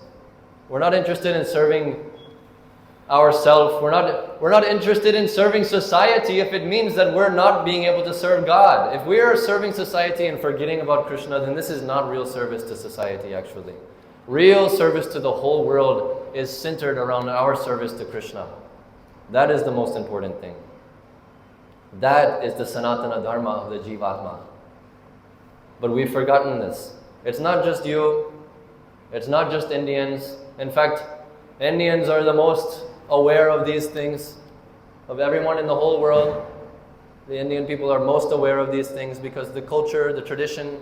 A: We're not interested in serving ourselves. We're not interested in serving society if it means that we're not being able to serve God. If we are serving society and forgetting about Krishna, then this is not real service to society actually. Real service to the whole world is centered around our service to Krishna. That is the most important thing. That is the Sanatana Dharma of the Jivatma. But we've forgotten this. It's not just you. It's not just Indians. In fact, Indians are the most aware of these things. Of everyone in the whole world, the Indian people are most aware of these things because the culture, the tradition,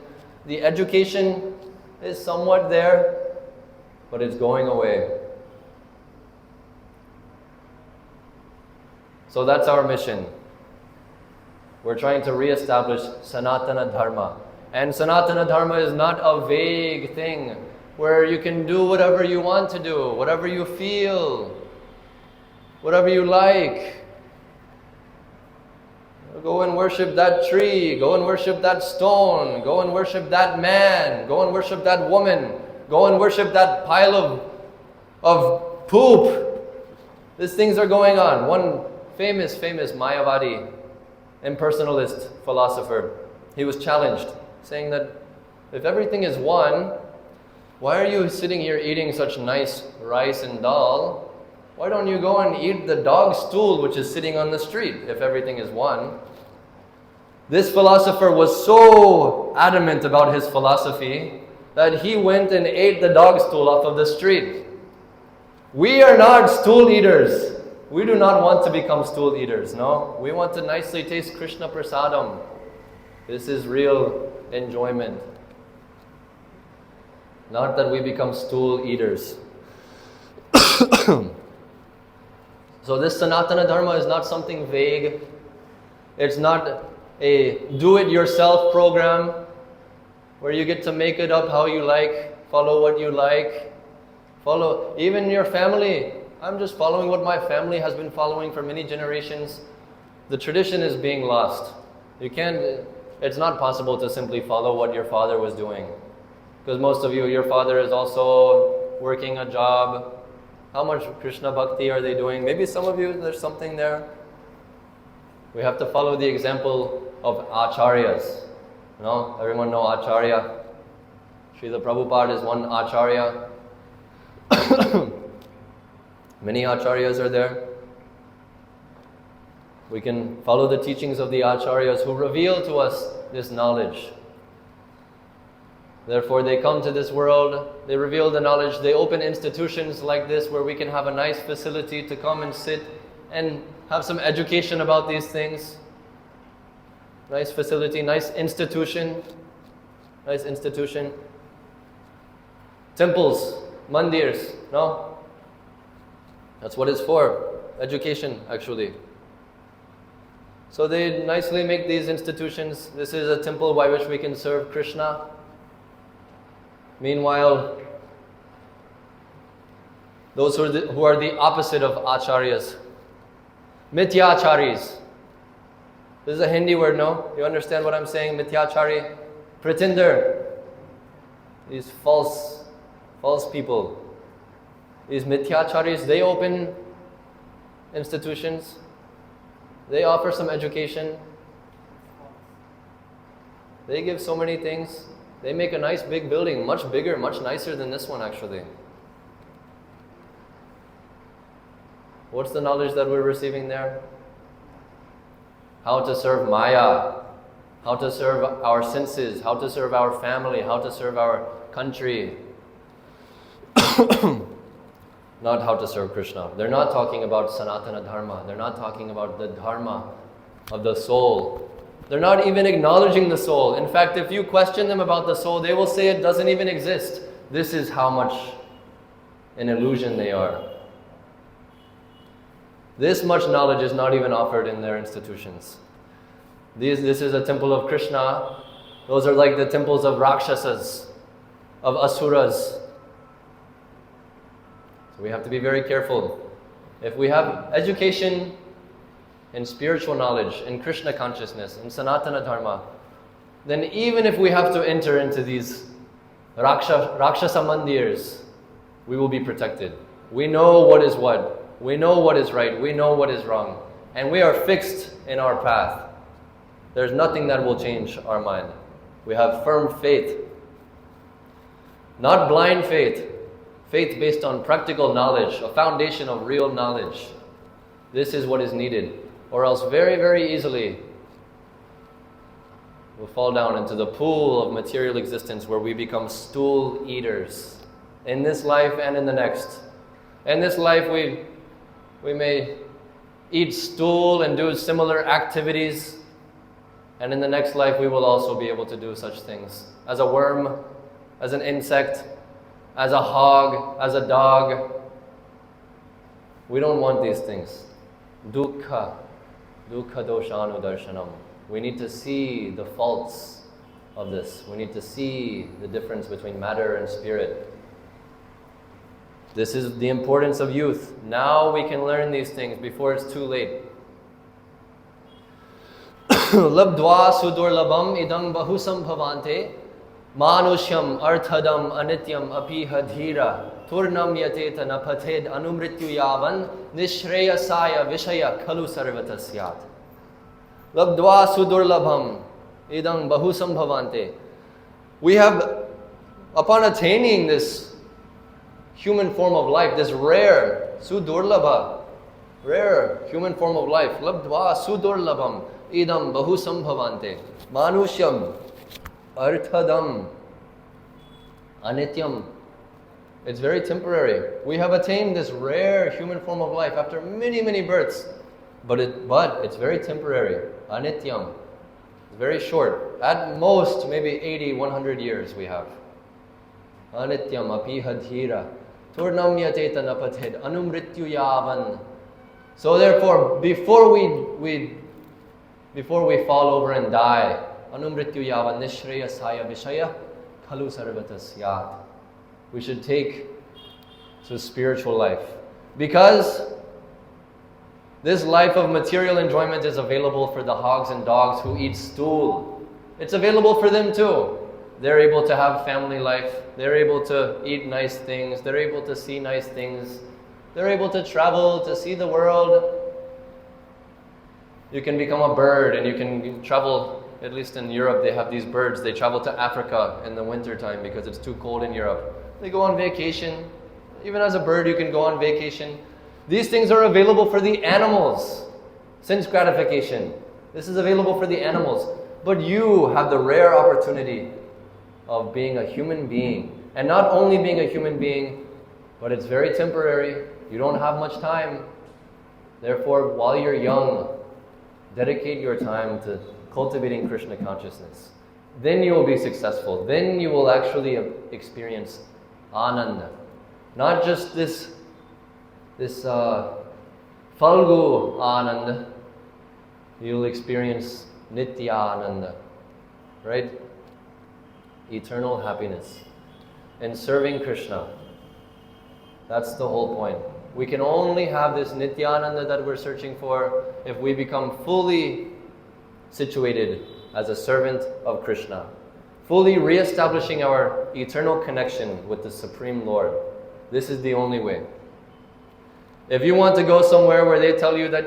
A: the education is somewhat there, but it's going away. So that's our mission. We're trying to re-establish Sanatana Dharma. And Sanatana Dharma is not a vague thing where you can do whatever you want to do, whatever you feel, whatever you like. Go and worship that tree, go and worship that stone, go and worship that man, go and worship that woman, go and worship that pile of poop. These things are going on. One famous Mayavadi impersonalist philosopher, he was challenged, saying that if everything is one, why are you sitting here eating such nice rice and dal? Why don't you go and eat the dog stool which is sitting on the street if everything is one? This philosopher was so adamant about his philosophy that he went and ate the dog stool off of the street. We are not stool eaters. We do not want to become stool eaters, no? We want to nicely taste Krishna Prasadam. This is real enjoyment. Not that we become stool eaters. So this Sanatana Dharma is not something vague. It's not a do-it-yourself program where you get to make it up how you like, follow what you like, follow even your family. I'm just following what my family has been following for many generations. The tradition is being lost. It's not possible to simply follow what your father was doing. Because most of you, your father is also working a job. How much Krishna Bhakti are they doing? Maybe some of you, there's something there. We have to follow the example of acharyas. You know, everyone know acharya. Srila Prabhupada is one acharya. Many acharyas are there. We can follow the teachings of the acharyas who reveal to us this knowledge. Therefore, they come to this world, they reveal the knowledge, they open institutions like this where we can have a nice facility to come and sit and have some education about these things. Nice facility, nice institution. Nice institution. Temples, mandirs, no? That's what it's for. Education, actually. So they nicely make these institutions. This is a temple by which we can serve Krishna. Meanwhile, those who are the opposite of acharyas, mityacharis. This is a Hindi word, no? You understand what I'm saying? Mityachari, pretender. These false people. These mityacharis, they open institutions. They offer some education. They give so many things. They make a nice big building, much bigger, much nicer than this one actually. What's the knowledge that we're receiving there? How to serve Maya, how to serve our senses, how to serve our family, how to serve our country. not how to serve Krishna. They're not talking about Sanatana Dharma. They're not talking about the Dharma of the soul. They're not even acknowledging the soul. In fact, if you question them about the soul, they will say it doesn't even exist. This is how much an illusion they are. This much knowledge is not even offered in their institutions. This is a temple of Krishna. Those are like the temples of Rakshasas, of Asuras. So we have to be very careful. If we have education in spiritual knowledge, in Krishna consciousness, in Sanatana Dharma, then even if we have to enter into these Rakshasa mandirs, we will be protected. We know what is what. We know what is right. We know what is wrong. And we are fixed in our path. There's nothing that will change our mind. We have firm faith. Not blind faith. Faith based on practical knowledge, a foundation of real knowledge. This is what is needed. Or else very, very easily we'll fall down into the pool of material existence where we become stool eaters. In this life and in the next. In this life we may eat stool and do similar activities. And in the next life we will also be able to do such things. As a worm, as an insect, as a hog, as a dog. We don't want these things. Dukkha doshanu darshanam. We need to see the faults of this. We need to see the difference between matter and spirit. This is the importance of youth. Now we can learn these things before it's too late. Labdva sudurlabam idam bahusam bhavante manushyam arthadam anityam apiha dhira turnam yateta napathed anumrityu yavan nishreyasaya vishaya khalu sarvatasyat. Labdva sudurlabham idam bahusam bhavante. We have, upon attaining this human form of life, this rare, sudurlabha, rare human form of life, labdva sudurlabham idam bahusam bhavante manushyam arthadam anityam. It's very temporary. We have attained this rare human form of life after many, many births, but it's very temporary. Anityam. It's very short. At most, maybe 80, 100 years we have. Anityam apiha dhira turnam yateta napathed anumrityu yavan. So therefore, before we fall over and die, anumrityu yavan nishreyasaya vishaya khalu sarvatasyat. We should take to spiritual life. Because this life of material enjoyment is available for the hogs and dogs who eat stool. It's available for them too. They're able to have family life. They're able to eat nice things. They're able to see nice things. They're able to travel, to see the world. You can become a bird and you can travel. At least in Europe they have these birds. They travel to Africa in the winter time because it's too cold in Europe. They go on vacation. Even as a bird you can go on vacation. These things are available for the animals. Sense gratification. This is available for the animals. But you have the rare opportunity of being a human being. And not only being a human being, but it's very temporary. You don't have much time. Therefore, while you're young, dedicate your time to cultivating Krishna consciousness. Then you will be successful. Then you will actually experience ananda. Not just this falgu ananda. You'll experience nitya ananda. Right? Eternal happiness. And serving Krishna. That's the whole point. We can only have this nityananda that we're searching for if we become fully situated as a servant of Krishna. Fully re-establishing our eternal connection with the Supreme Lord. This is the only way. If you want to go somewhere where they tell you that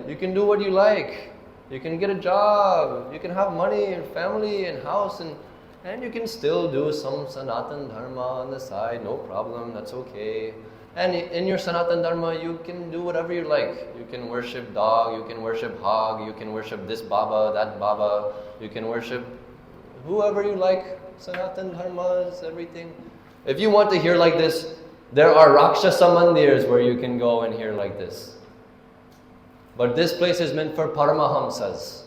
A: you can do what you like, you can get a job, you can have money and family and house, and you can still do some Sanatan Dharma on the side, no problem, that's okay. And in your Sanatan Dharma, you can do whatever you like. You can worship dog, you can worship hog, you can worship this Baba, that Baba, you can worship whoever you like. Sanatan Dharma is everything. If you want to hear like this, There are Rakshasa mandirs where you can go and hear like this. But this place is meant for Paramahamsas,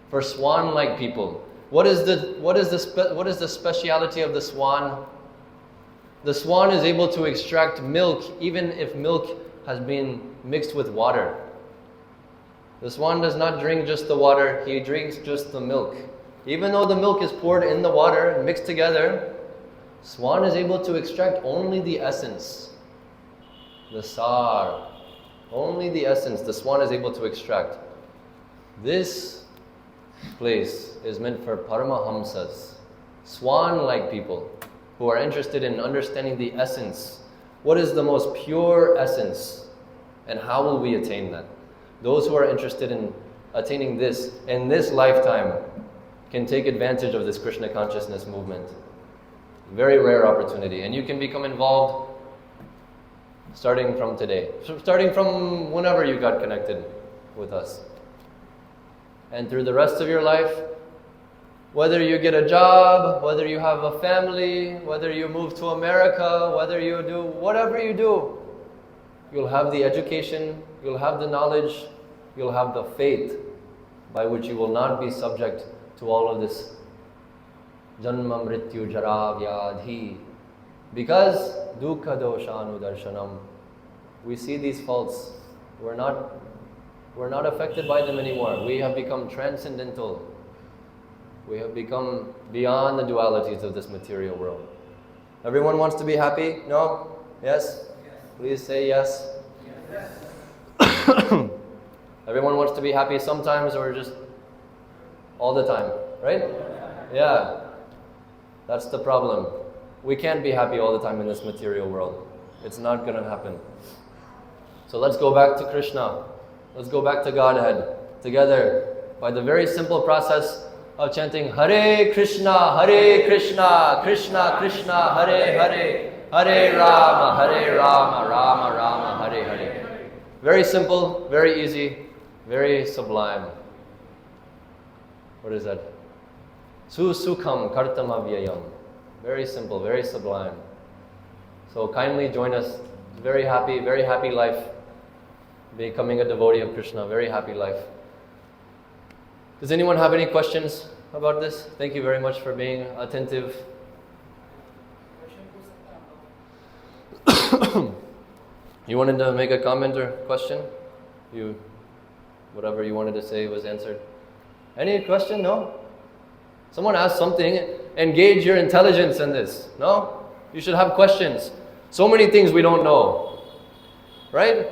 A: for swan-like people. What is the speciality of the swan? The swan is able to extract milk even if milk has been mixed with water. The swan does not drink just the water, he drinks just the milk. Even though the milk is poured in the water and mixed together, swan is able to extract only the essence. The sar. Only the essence the swan is able to extract. This place is meant for Paramahamsas, swan-like people who are interested in understanding the essence. What is the most pure essence? And how will we attain that? Those who are interested in attaining this in this lifetime can take advantage of this Krishna consciousness movement. Very rare opportunity. And you can become involved starting from today. Starting from whenever you got connected with us. And through the rest of your life, whether you get a job, whether you have a family, whether you move to America, whether you do whatever you do, you'll have the education, you'll have the knowledge, you'll have the faith by which you will not be subject to all of this janma mrityu jara vyadhi. Because dukkha doshanu darshanam, we see these faults, we're not affected by them anymore. We have become transcendental. We have become beyond the dualities of this material world. Everyone wants to be happy? No? Yes? Please say yes. Everyone wants to be happy sometimes or just all the time, right? Yeah. That's the problem. We can't be happy all the time in this material world. It's not going to happen. So let's go back to Krishna. Let's go back to Godhead together by the very simple process of chanting Hare Krishna, Krishna Krishna, Hare Hare, Hare Rama, Rama Rama, Hare Hare. Very simple, very easy, very sublime. What is that? Susukham kartam avyayam. Very simple, very sublime. So kindly join us. Very happy life. Becoming a devotee of Krishna, very happy life. Does anyone have any questions about this? Thank you very much for being attentive. You wanted to make a comment or question? Whatever you wanted to say was answered. Any question? No? Someone asked something, engage your intelligence in this. No? You should have questions. So many things we don't know. Right?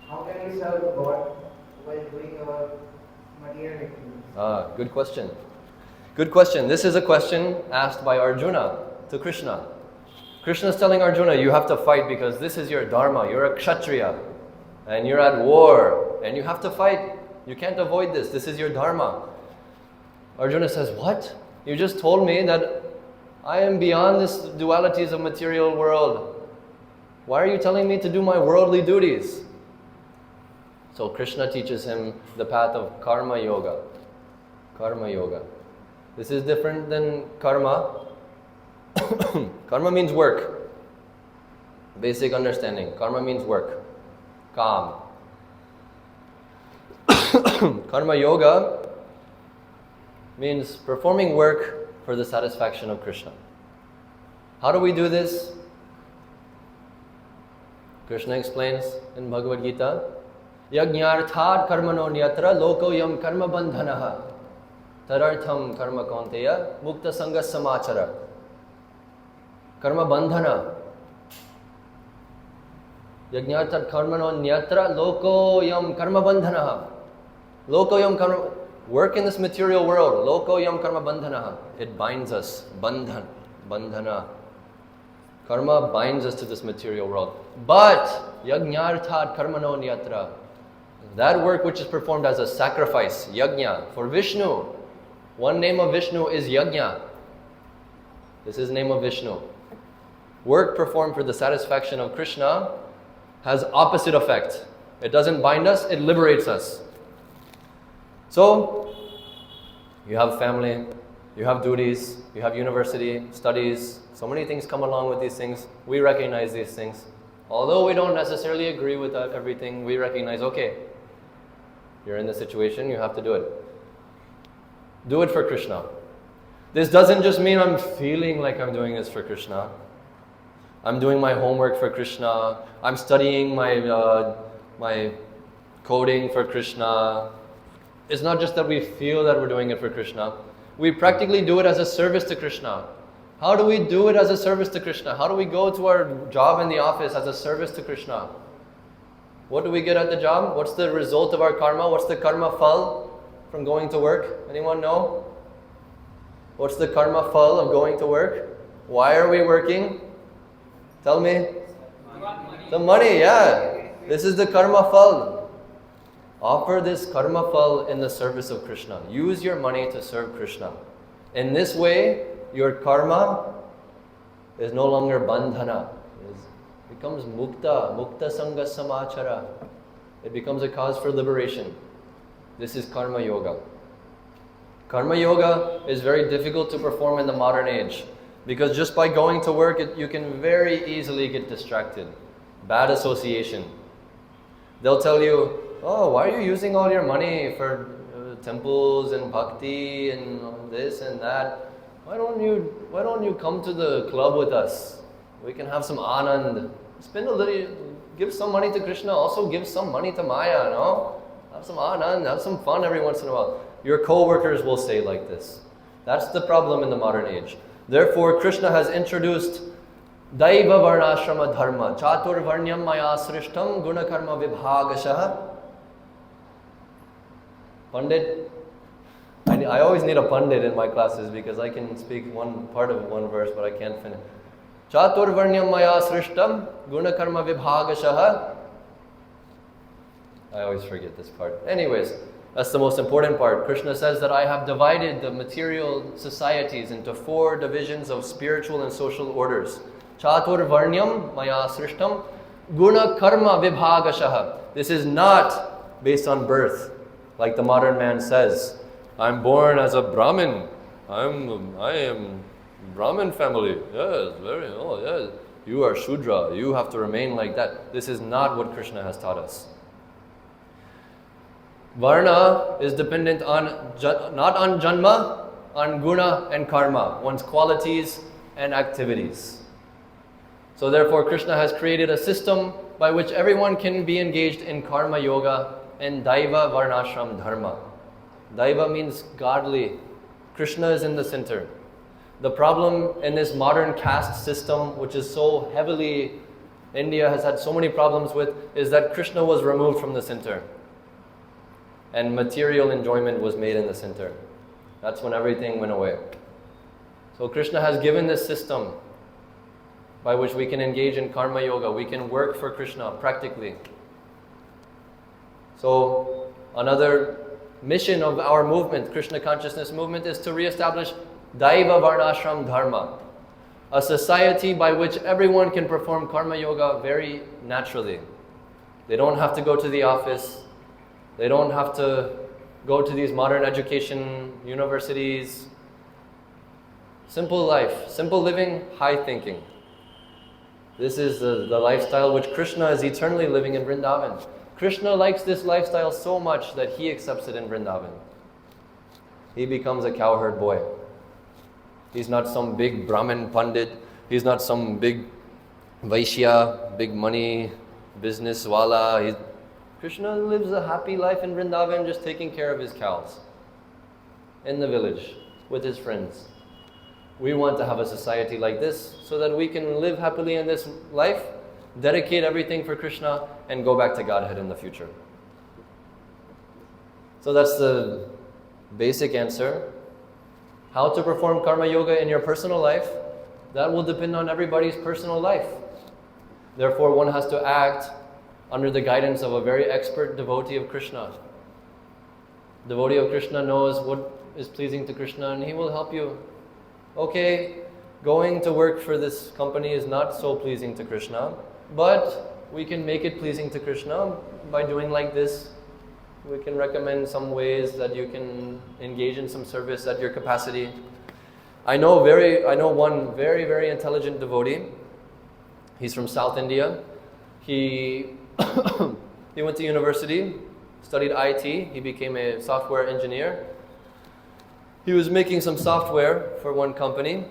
B: How can we serve God while doing our material activities?
A: Good question. Good question. This is a question asked by Arjuna to Krishna. Krishna is telling Arjuna, you have to fight because this is your dharma. You're a kshatriya and you're at war and you have to fight. You can't avoid this. This is your dharma. Arjuna says, what? You just told me that I am beyond this dualities of material world. Why are you telling me to do my worldly duties? So Krishna teaches him the path of karma yoga. Karma yoga. This is different than karma. Karma means work. Basic understanding. Karma means work. Kam. Karma yoga means performing work for the satisfaction of Krishna. How do we do this? Krishna explains in Bhagavad Gita, Yajñarthat karmano nyatra lokoyam karma bandhanaha tarartham karma kaunteya mukta sanga samachara. Karma bandhana. Yajñarthat karmano nyatra lokoyam karma bandhanaha. Lokoyam karma. Work in this material world. Lokoyam karma bandhanaha. It binds us. Bandhana. Karma binds us to this material world. But yajñarthat karmano nyatra. That work which is performed as a sacrifice, yajna, for Vishnu. One name of Vishnu is yajna. This is name of Vishnu. Work performed for the satisfaction of Krishna has opposite effect. It doesn't bind us, it liberates us. So, You have family, you have duties, you have university, studies, so many things come along with these things. We recognize these things. Although we don't necessarily agree with everything, we recognize, okay, you're in this situation, you have to do it. Do it for Krishna. This doesn't just mean I'm feeling like I'm doing this for Krishna. I'm doing my homework for Krishna. I'm studying my coding for Krishna. It's not just that we feel that we're doing it for Krishna. We practically do it as a service to Krishna. How do we do it as a service to Krishna? How do we go to our job in the office as a service to Krishna? What do we get at the job? What's the result of our karma? What's the karma phal from going to work? Anyone know? What's the karma phal of going to work? Why are we working? Tell me. The money, yeah. This is the karma phal. Offer this karma phal in the service of Krishna. Use your money to serve Krishna. In this way, your karma is no longer bandhana. It becomes mukta sangha samachara. It becomes a cause for liberation. This is karma yoga. Karma yoga is very difficult to perform in the modern age because just by going to work, you can very easily get distracted. Bad association. They'll tell you, oh, why are you using all your money for temples and bhakti and this and that? Why don't you come to the club with us? We can have some anand. Spend a little, give some money to Krishna, also give some money to Maya, no? Have some anand, have some fun every once in a while. Your co-workers will say like this. That's the problem in the modern age. Therefore, Krishna has introduced Daiva Varnashrama Dharma, Chatur Varnyam Maya Srishtam Gunakarma Vibhagashaha. Pandit, I always need a pandit in my classes because I can speak one part of one verse, but I can't finish. Chatur Varnyam Maya Srishtam Gunakarma Vibhagashaha. I always forget this part. Anyways, that's the most important part. Krishna says that I have divided the material societies into 4 divisions of spiritual and social orders. Chatur Varnyam Maya Srishtam Guna Karma Vibhagashaha. This is not based on birth, like the modern man says. I'm born as a Brahmin. I am Brahmin family. Yes, yes. You are Shudra. You have to remain like that. This is not what Krishna has taught us. Varna is dependent on, not on janma, on guna and karma, one's qualities and activities. So therefore Krishna has created a system by which everyone can be engaged in karma yoga and daiva varnashram dharma. Daiva means godly. Krishna is in the center. The problem in this modern caste system, which is so heavily, India has had so many problems with, is that Krishna was removed from the center. And material enjoyment was made in the center. That's when everything went away. So Krishna has given this system by which we can engage in karma yoga. We can work for Krishna practically. So another mission of our movement, Krishna consciousness movement, is to re-establish Daiva Varnashram Dharma, a society by which everyone can perform karma yoga very naturally. They don't have to go to the office. They don't have to go to these modern education universities. Simple life, simple living, high thinking. This is the lifestyle which Krishna is eternally living in Vrindavan. Krishna likes this lifestyle so much that he accepts it in Vrindavan. He becomes a cowherd boy. He's not some big Brahmin Pandit. He's not some big Vaishya, big money, business wala. Krishna lives a happy life in Vrindavan, just taking care of his cows in the village with his friends. We want to have a society like this so that we can live happily in this life, dedicate everything for Krishna, and go back to Godhead in the future. So that's the basic answer. How to perform karma yoga in your personal life, that will depend on everybody's personal life. Therefore, one has to act under the guidance of a very expert devotee of Krishna. Devotee of Krishna knows what is pleasing to Krishna and he will help you. Okay, going to work for this company is not so pleasing to Krishna, but we can make it pleasing to Krishna by doing like this. We can recommend some ways that you can engage in some service at your capacity. I know one very, very intelligent devotee. He's from South India. He he went to university, studied IT. He became a software engineer. He was making some software for one company,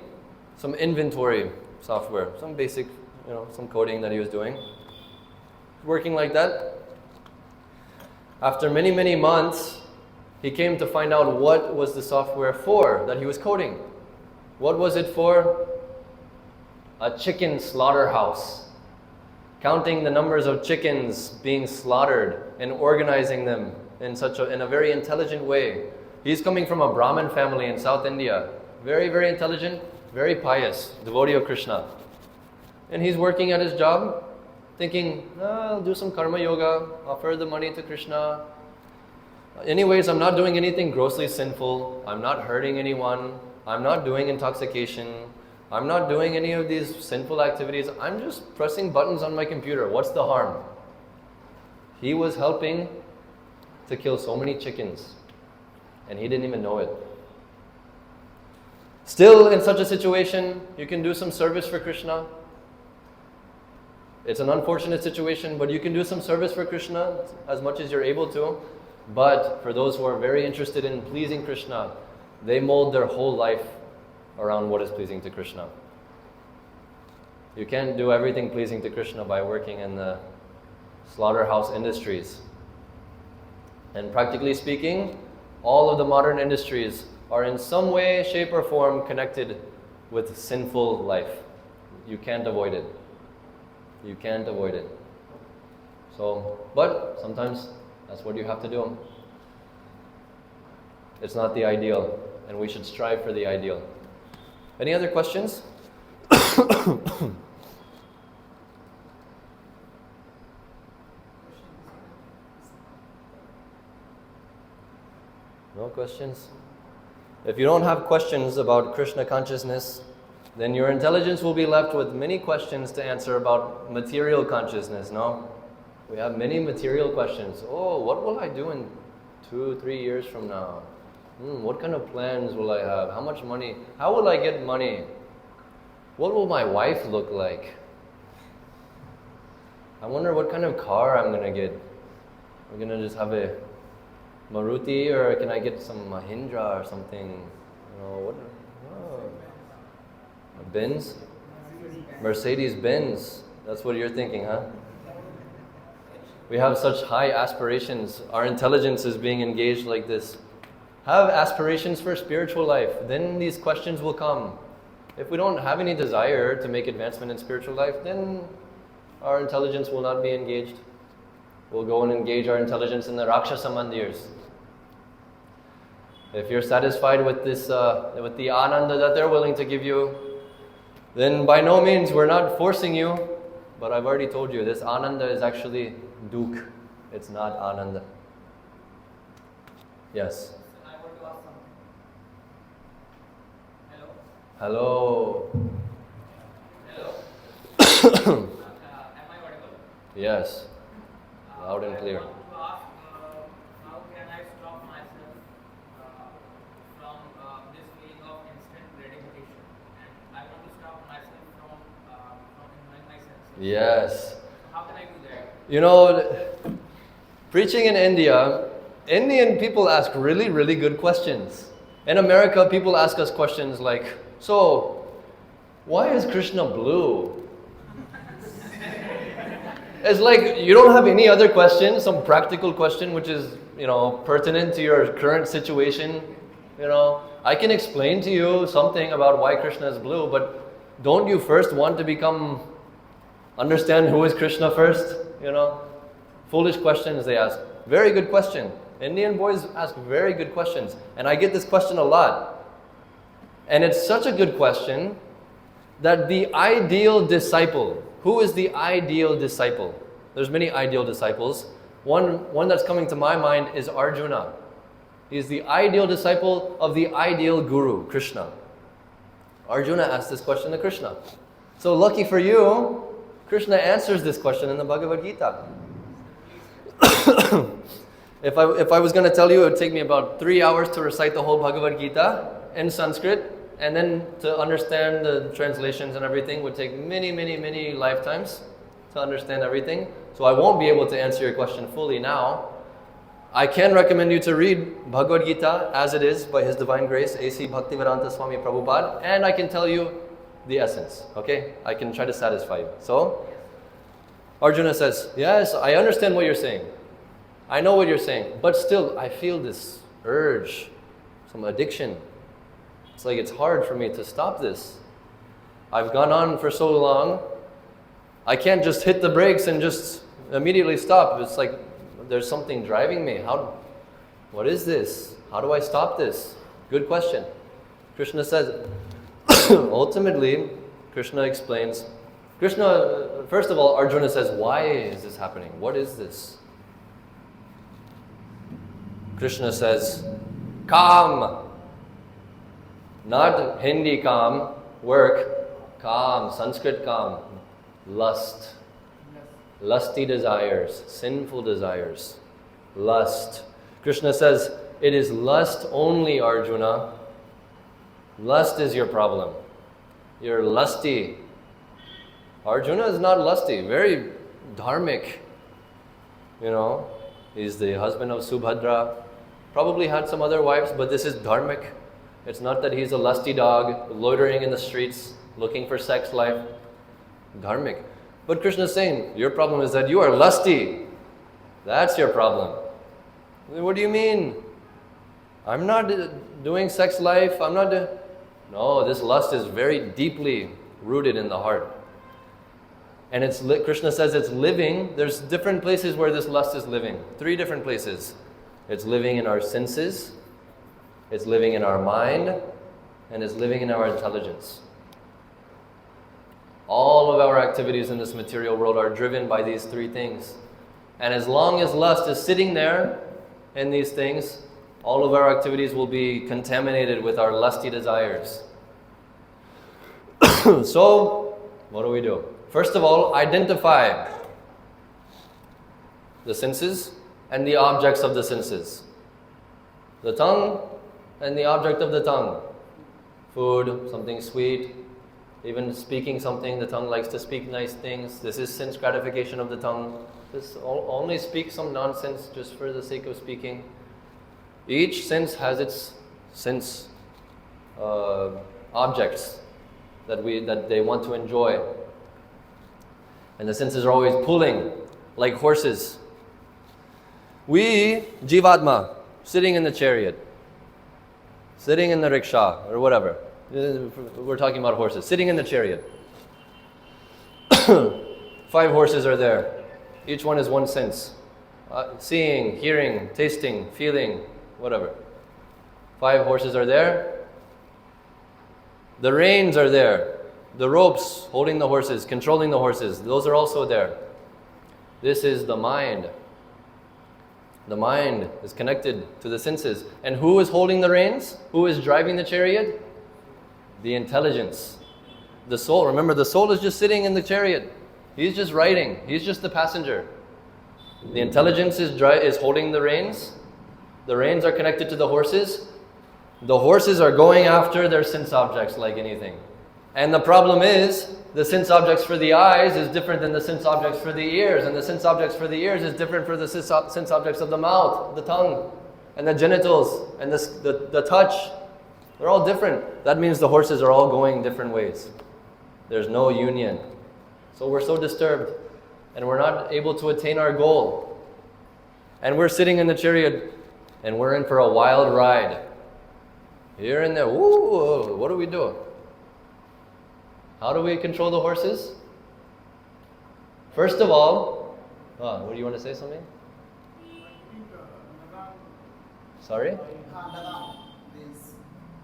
A: some inventory software, some basic, some coding that he was doing. Working like that. After many, many months, he came to find out what was the software for that he was coding. What was it for? A chicken slaughterhouse. Counting the numbers of chickens being slaughtered and organizing them in a very intelligent way. He's coming from a Brahmin family in South India. Very, very intelligent, very pious, devotee of Krishna. And he's working at his job, thinking, I'll do some karma yoga, offer the money to Krishna. Anyways, I'm not doing anything grossly sinful. I'm not hurting anyone. I'm not doing intoxication. I'm not doing any of these sinful activities. I'm just pressing buttons on my computer. What's the harm? He was helping to kill so many chickens, and he didn't even know it. Still, in such a situation, you can do some service for Krishna. It's an unfortunate situation, but you can do some service for Krishna as much as you're able to. But for those who are very interested in pleasing Krishna, they mold their whole life around what is pleasing to Krishna. You can't do everything pleasing to Krishna by working in the slaughterhouse industries. And practically speaking, all of the modern industries are in some way, shape or form connected with sinful life. You can't avoid it. You can't avoid it. But sometimes that's what you have to do. It's not the ideal, and we should strive for the ideal. Any other questions? No questions? If you don't have questions about Krishna consciousness, then your intelligence will be left with many questions to answer about material consciousness, no? We have many material questions. Oh, what will I do in 2-3 years from now? What kind of plans will I have? How much money? How will I get money? What will my wife look like? I wonder what kind of car I'm going to get. I'm going to just have a Maruti, or can I get some Mahindra or something? A Benz? Mercedes-Benz. That's what you're thinking, huh? We have such high aspirations. Our intelligence is being engaged like this. Have aspirations for spiritual life. Then these questions will come. If we don't have any desire to make advancement in spiritual life, then our intelligence will not be engaged. We'll go and engage our intelligence in the Rakshasa mandirs. If you're satisfied with this, with the ananda that they're willing to give you, then by no means we're not forcing you. But I've already told you, this ananda is actually dukh. It's not ananda. Yes.
B: I want to ask something.
A: Hello.
B: Hello. Am I audible?
A: Yes. Loud and clear.
B: I want to ask, how can I stop myself from this feeling of instant gratification? And I want to stop myself from enjoying my senses.
A: Yes.
B: How can I do that?
A: Preaching in India, Indian people ask really, really good questions. In America, people ask us questions like, so, why is Krishna blue? It's like you don't have any other question, some practical question which is, pertinent to your current situation. I can explain to you something about why Krishna is blue, but don't you first want to understand who is Krishna first? Foolish questions they ask. Very good question. Indian boys ask very good questions. And I get this question a lot. And it's such a good question that the ideal disciple, who is the ideal disciple? There's many ideal disciples. One that's coming to my mind is Arjuna. He's the ideal disciple of the ideal guru, Krishna. Arjuna asked this question to Krishna. So lucky for you, Krishna answers this question in the Bhagavad Gita. If I was going to tell you, it would take me about 3 hours to recite the whole Bhagavad Gita in Sanskrit, and then to understand the translations and everything would take many, many, many lifetimes to understand everything. So I won't be able to answer your question fully now. I can recommend you to read Bhagavad Gita as it is by His Divine Grace, A.C. Bhaktivedanta Swami Prabhupada, and I can tell you the essence, okay? I can try to satisfy you. So, Arjuna says, yes, I understand what you're saying. I know what you're saying, but still, I feel this urge, some addiction. It's like it's hard for me to stop this. I've gone on for so long, I can't just hit the brakes and just immediately stop. It's like there's something driving me. What is this? How do I stop this? Good question. Krishna says, ultimately, Krishna explains, first of all, Arjuna says, why is this happening? What is this? Krishna says, Kam. Not Hindi Kam, work. Kam, Sanskrit Kam. Lust. Lusty desires, sinful desires. Lust. Krishna says, it is lust only, Arjuna. Lust is your problem. You're lusty. Arjuna is not lusty, very dharmic. You know, he's the husband of Subhadra. Probably had some other wives, but this is dharmic. It's not that he's a lusty dog, loitering in the streets, looking for sex life. Dharmic. But Krishna is saying, your problem is that you are lusty. That's your problem. What do you mean? I'm not doing sex life. No, this lust is very deeply rooted in the heart. And Krishna says it's living. There's different places where this lust is living. 3 different places. It's living in our senses, it's living in our mind, and it's living in our intelligence. All of our activities in this material world are driven by these 3 things. And as long as lust is sitting there in these things, all of our activities will be contaminated with our lusty desires. So, what do we do? First of all, identify the senses and the objects of the senses. The tongue and the object of the tongue. Food, something sweet, even speaking something, the tongue likes to speak nice things. This is sense gratification of the tongue. Just only speak some nonsense just for the sake of speaking. Each sense has its sense objects that they want to enjoy. And the senses are always pulling, like horses. We, Jivatma, sitting in the chariot, sitting in the rickshaw, or whatever. We're talking about horses. Sitting in the chariot. 5 horses are there. Each one is one sense. Seeing, hearing, tasting, feeling, whatever. 5 horses are there. The reins are there. The ropes holding the horses, controlling the horses, those are also there. This is the mind. The mind is connected to the senses. And who is holding the reins? Who is driving the chariot? The intelligence. The soul. Remember, the soul is just sitting in the chariot. He's just riding. He's just the passenger. The intelligence is holding the reins. The reins are connected to the horses. The horses are going after their sense objects like anything. And the problem is, the sense objects for the eyes is different than the sense objects for the ears. And the sense objects for the ears is different for the sense objects of the mouth, the tongue, and the genitals, and the touch. They're all different. That means the horses are all going different ways. There's no union. So we're so disturbed. And we're not able to attain our goal. And we're sitting in the chariot, and we're in for a wild ride. Here and there. Woo! What do we do? How do we control the horses? First of all, what do you want to say something? Sorry?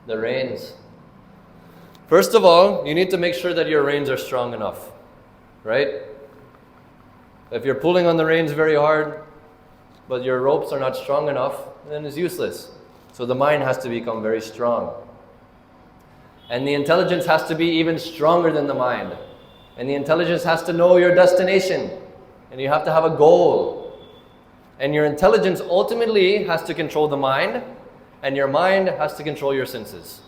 A: The reins. First of all, you need to make sure that your reins are strong enough. Right? If you're pulling on the reins very hard, but your ropes are not strong enough, then it's useless. So the mind has to become very strong. And the intelligence has to be even stronger than the mind. And the intelligence has to know your destination. And you have to have a goal. And your intelligence ultimately has to control the mind, and your mind has to control your senses.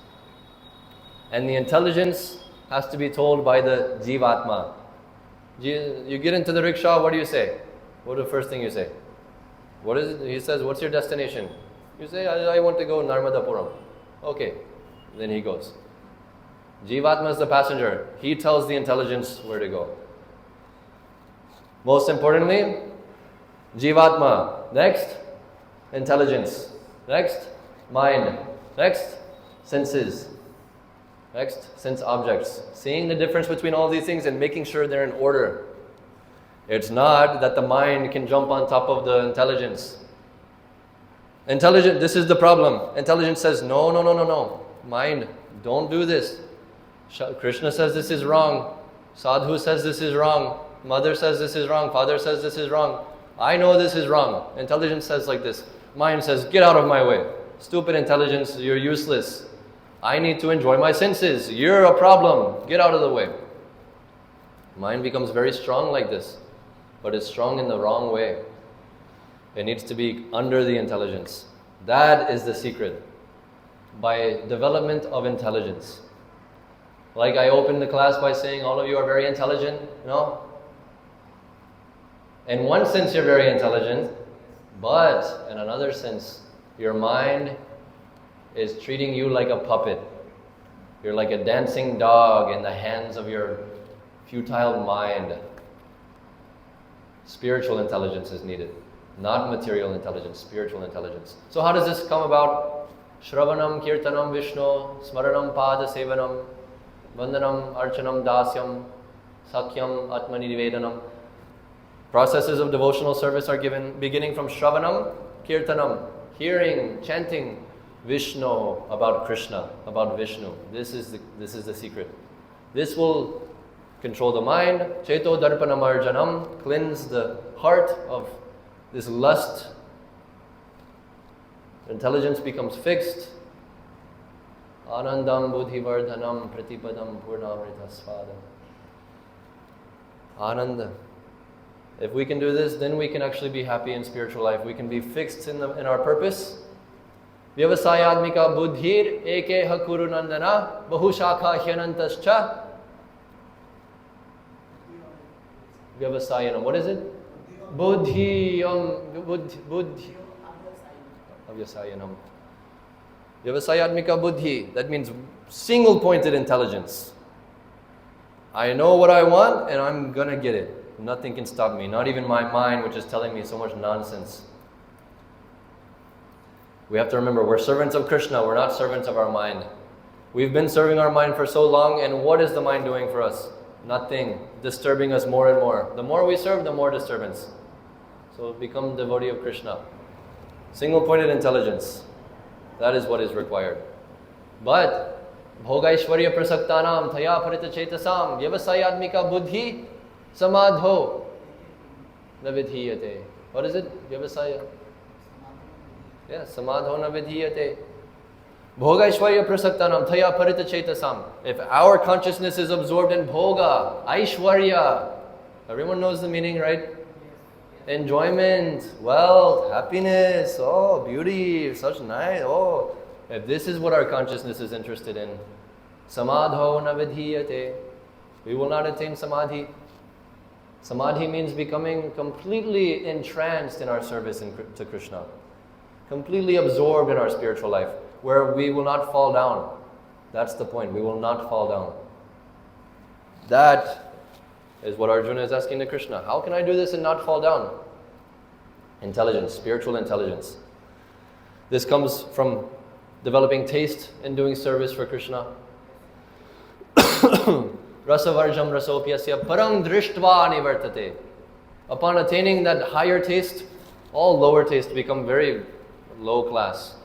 A: And the intelligence has to be told by the Jivatma. You get into the rickshaw, what do you say? What is the first thing you say? What is it? He says, what's your destination? You say, I want to go Narmadapuram. Okay, then he goes. Jivatma is the passenger. He tells the intelligence where to go. Most importantly, Jivatma. Next, intelligence. Next, mind. Next, senses. Next, sense objects. Seeing the difference between all these things and making sure they're in order. It's not that the mind can jump on top of the intelligence. This is the problem. Intelligence says, no. Mind, don't do this. Krishna says this is wrong. Sadhu says this is wrong. Mother says this is wrong. Father says this is wrong. I know this is wrong. Intelligence says like this. Mind says, get out of my way. Stupid intelligence, you're useless. I need to enjoy my senses. You're a problem. Get out of the way. Mind becomes very strong like this, but it's strong in the wrong way. It needs to be under the intelligence. That is the secret. By development of intelligence. Like I opened the class by saying all of you are very intelligent, In one sense you're very intelligent, but in another sense, your mind is treating you like a puppet. You're like a dancing dog in the hands of your futile mind. Spiritual intelligence is needed. Not material intelligence, spiritual intelligence. So how does this come about? Shravanam, Kirtanam, Vishnu, Smaranam, Pada, Sevanam, Vandanam, Archanam, Dasyam, Sakyam, Atmani Nivedanam. Processes of devotional service are given beginning from Shravanam, Kirtanam, hearing, chanting, Vishnu, about Krishna, about Vishnu. This is the secret. This will control the mind. Cheto Darpanam Arjanam, cleanse the heart of this lust. Intelligence becomes fixed. Anandam buddhivardhanam pratipadam purnamritasvadam. Ananda. If we can do this, then we can actually be happy in spiritual life. We can be fixed in our purpose. Vyavasayadmika buddhir eke hakuru nandana bahushakha hyanantascha. Vyavasayanam. What is it? Buddhiyam. Buddhi. Vyavasayanam. Vyavasayadmika buddhi. That means single-pointed intelligence. I know what I want and I'm gonna get it. Nothing can stop me, not even my mind, which is telling me so much nonsense. We have to remember, we're servants of Krishna, we're not servants of our mind. We've been serving our mind for so long, and what is the mind doing for us? Nothing. Disturbing us more and more. The more we serve, the more disturbance. So become devotee of Krishna. Single-pointed intelligence. That is what is required. But, bhogaishwarya prasaktanam thaya parita chetasam vyavasayadmika buddhi samadho navidhiyate. What is it? Vyavasaya. Yeah, samadho navidhiyate. Bhogaishwarya prasaktanam thaya parita chetasam. If our consciousness is absorbed in bhoga, aishwarya, everyone knows the meaning, right? Enjoyment, wealth, happiness, beauty, such nice, If this is what our consciousness is interested in, samadho navidhiyate, we will not attain samadhi. Samadhi means becoming completely entranced in our service to Krishna. Completely absorbed in our spiritual life, where we will not fall down. That's the point, we will not fall down. That is what Arjuna is asking to Krishna. How can I do this and not fall down? Intelligence, spiritual intelligence. This comes from developing taste in doing service for Krishna. Rasavarjam rasopyasya param drishtva nivartate. Upon attaining that higher taste, all lower tastes become very low class.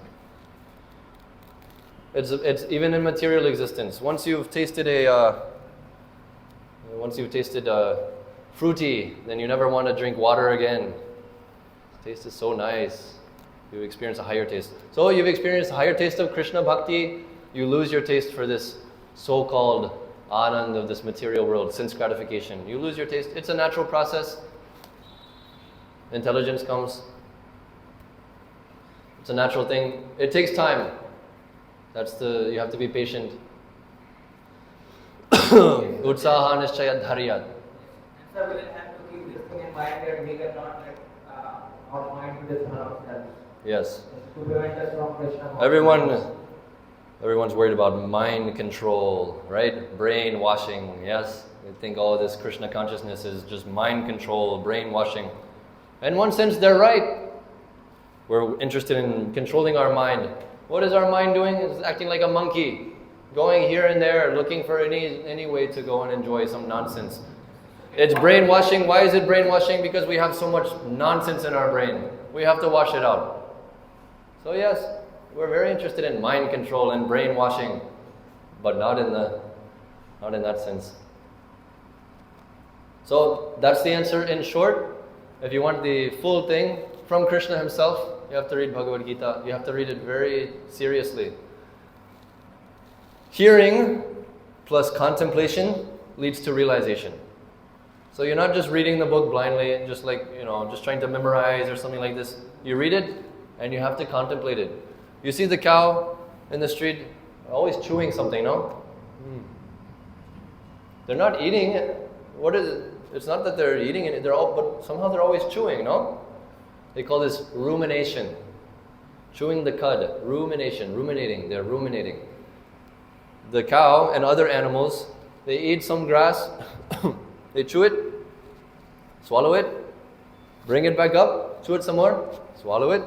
A: It's even in material existence. Once you've tasted fruity, then you never want to drink water again. The taste is so nice. You experience a higher taste. So you've experienced a higher taste of Krishna bhakti, you lose your taste for this so-called anand of this material world, sense gratification. You lose your taste. It's a natural process. Intelligence comes. It's a natural thing. It takes time. You have to be patient. Utsaha nishchayat dharyat.
B: And sir, we will have to keep this thing in mind that we cannot let our mind to dishonor ourselves.
A: Yes.
B: To prevent us from Krishna.
A: Everyone's worried about mind control, right? Brainwashing, yes. They think all this Krishna consciousness is just mind control, brainwashing. In one sense, they're right. We're interested in controlling our mind. What is our mind doing? It's acting like a monkey, going here and there, looking for any way to go and enjoy some nonsense. It's brainwashing. Why is it brainwashing? Because we have so much nonsense in our brain. We have to wash it out. So yes, we're very interested in mind control and brainwashing, but not in that sense. So that's the answer in short. If you want the full thing from Krishna himself, you have to read Bhagavad Gita. You have to read it very seriously. Hearing plus contemplation leads to realization. So you're not just reading the book blindly, just just trying to memorize or something like this. You read it and you have to contemplate it. You see the cow in the street, always chewing something, no? They're not eating it. What is it? It's not that they're eating it, but somehow they're always chewing, no? They call this rumination. Chewing the cud, ruminating, they're ruminating. The cow and other animals, they eat some grass, they chew it, swallow it, bring it back up, chew it some more, swallow it,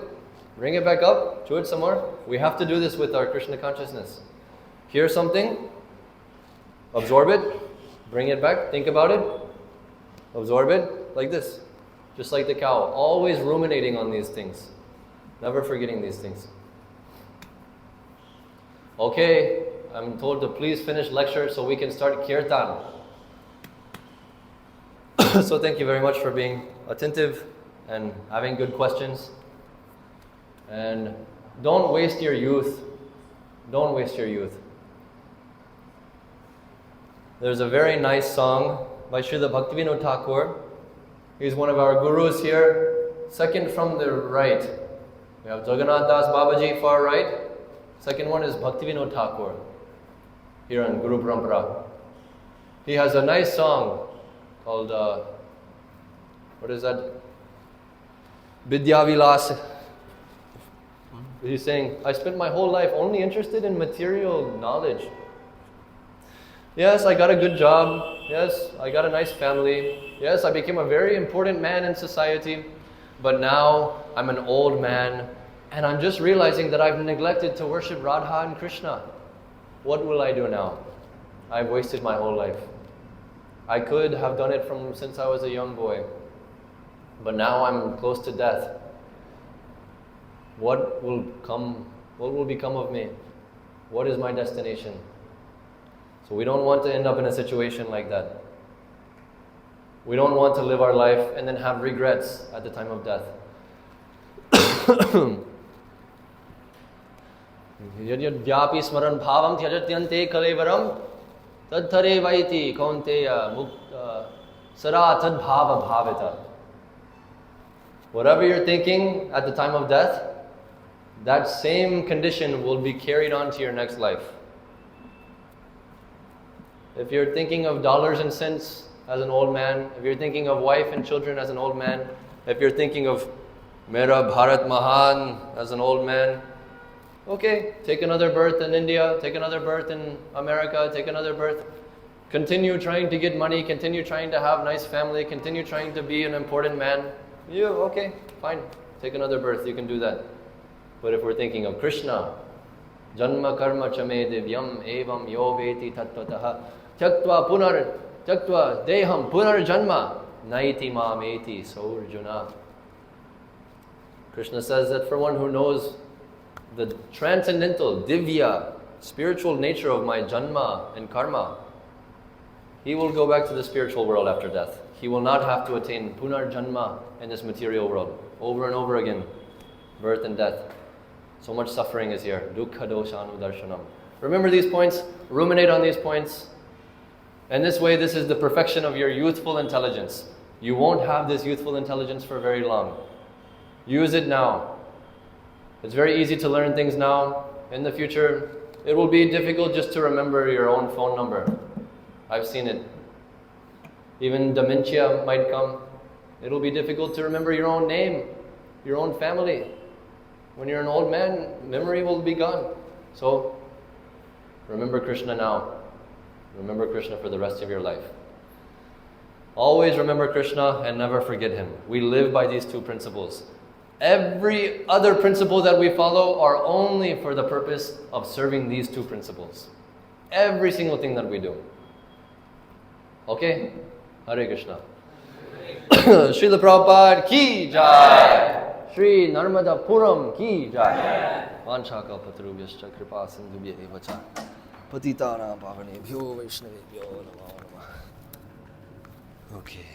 A: bring it back up, chew it some more. We have to do this with our Krishna consciousness. Hear something, absorb it, bring it back, think about it, absorb it, like this. Just like the cow, always ruminating on these things, never forgetting these things. Okay, I'm told to please finish lecture so we can start kirtan. So thank you very much for being attentive and having good questions. And don't waste your youth. Don't waste your youth. There's a very nice song by Srila Bhaktivinoda Thakur. He's one of our gurus here. Second from the right. We have Jagannath Das Babaji far right. Second one is Bhaktivinoda Thakur here on Guru Parampara. He has a nice song called, what is that? Vidya Vilas. He's saying, I spent my whole life only interested in material knowledge. Yes, I got a good job. Yes, I got a nice family. Yes, I became a very important man in society. But now I'm an old man and I'm just realizing that I've neglected to worship Radha and Krishna. What will I do now? I've wasted my whole life. I could have done it since I was a young boy. But now I'm close to death. What will become of me? What is my destination? So we don't want to end up in a situation like that. We don't want to live our life and then have regrets at the time of death. Yadyapi smaran bhavam tyajatyante kalevaram tadthare vaiti kaunteya mukta sara tad bhava bhavita. Whatever you're thinking at the time of death, that same condition will be carried on to your next life. If you're thinking of dollars and cents as an old man, if you're thinking of wife and children as an old man, if you're thinking of Mera Bharat Mahan as an old man, okay, take another birth in India, take another birth in America, take another birth. Continue trying to get money, continue trying to have a nice family, continue trying to be an important man. Okay, fine, take another birth, you can do that. But if we're thinking of Krishna, Janma karma chame divyam evam yo veti tattvataha tyaktva deham punar janma naiti mameti saurjuna. Krishna says that for one who knows the transcendental, divya, spiritual nature of my janma and karma, he will go back to the spiritual world after death. He will not have to attain punar janma in this material world over and over again, birth and death. So much suffering is here. Dukkha doshanu darshanam. Remember these points, ruminate on these points. And this way, this is the perfection of your youthful intelligence. You won't have this youthful intelligence for very long. Use it now. It's very easy to learn things now. In the future, it will be difficult just to remember your own phone number. I've seen it. Even dementia might come. It'll be difficult to remember your own name, your own family. When you're an old man, memory will be gone. So, remember Krishna now. Remember Krishna for the rest of your life. Always remember Krishna and never forget Him. We live by these two principles. Every other principle that we follow are only for the purpose of serving these two principles. Every single thing that we do. Okay? Hare Krishna. Srila Prabhupada ki jai. Shri Narmadapuram ki jai. Vanchaka patrubhyascha kripa sindhubhya evacha. Patitanam pavanebhyo vaishnavebhyo namo namah. Okay.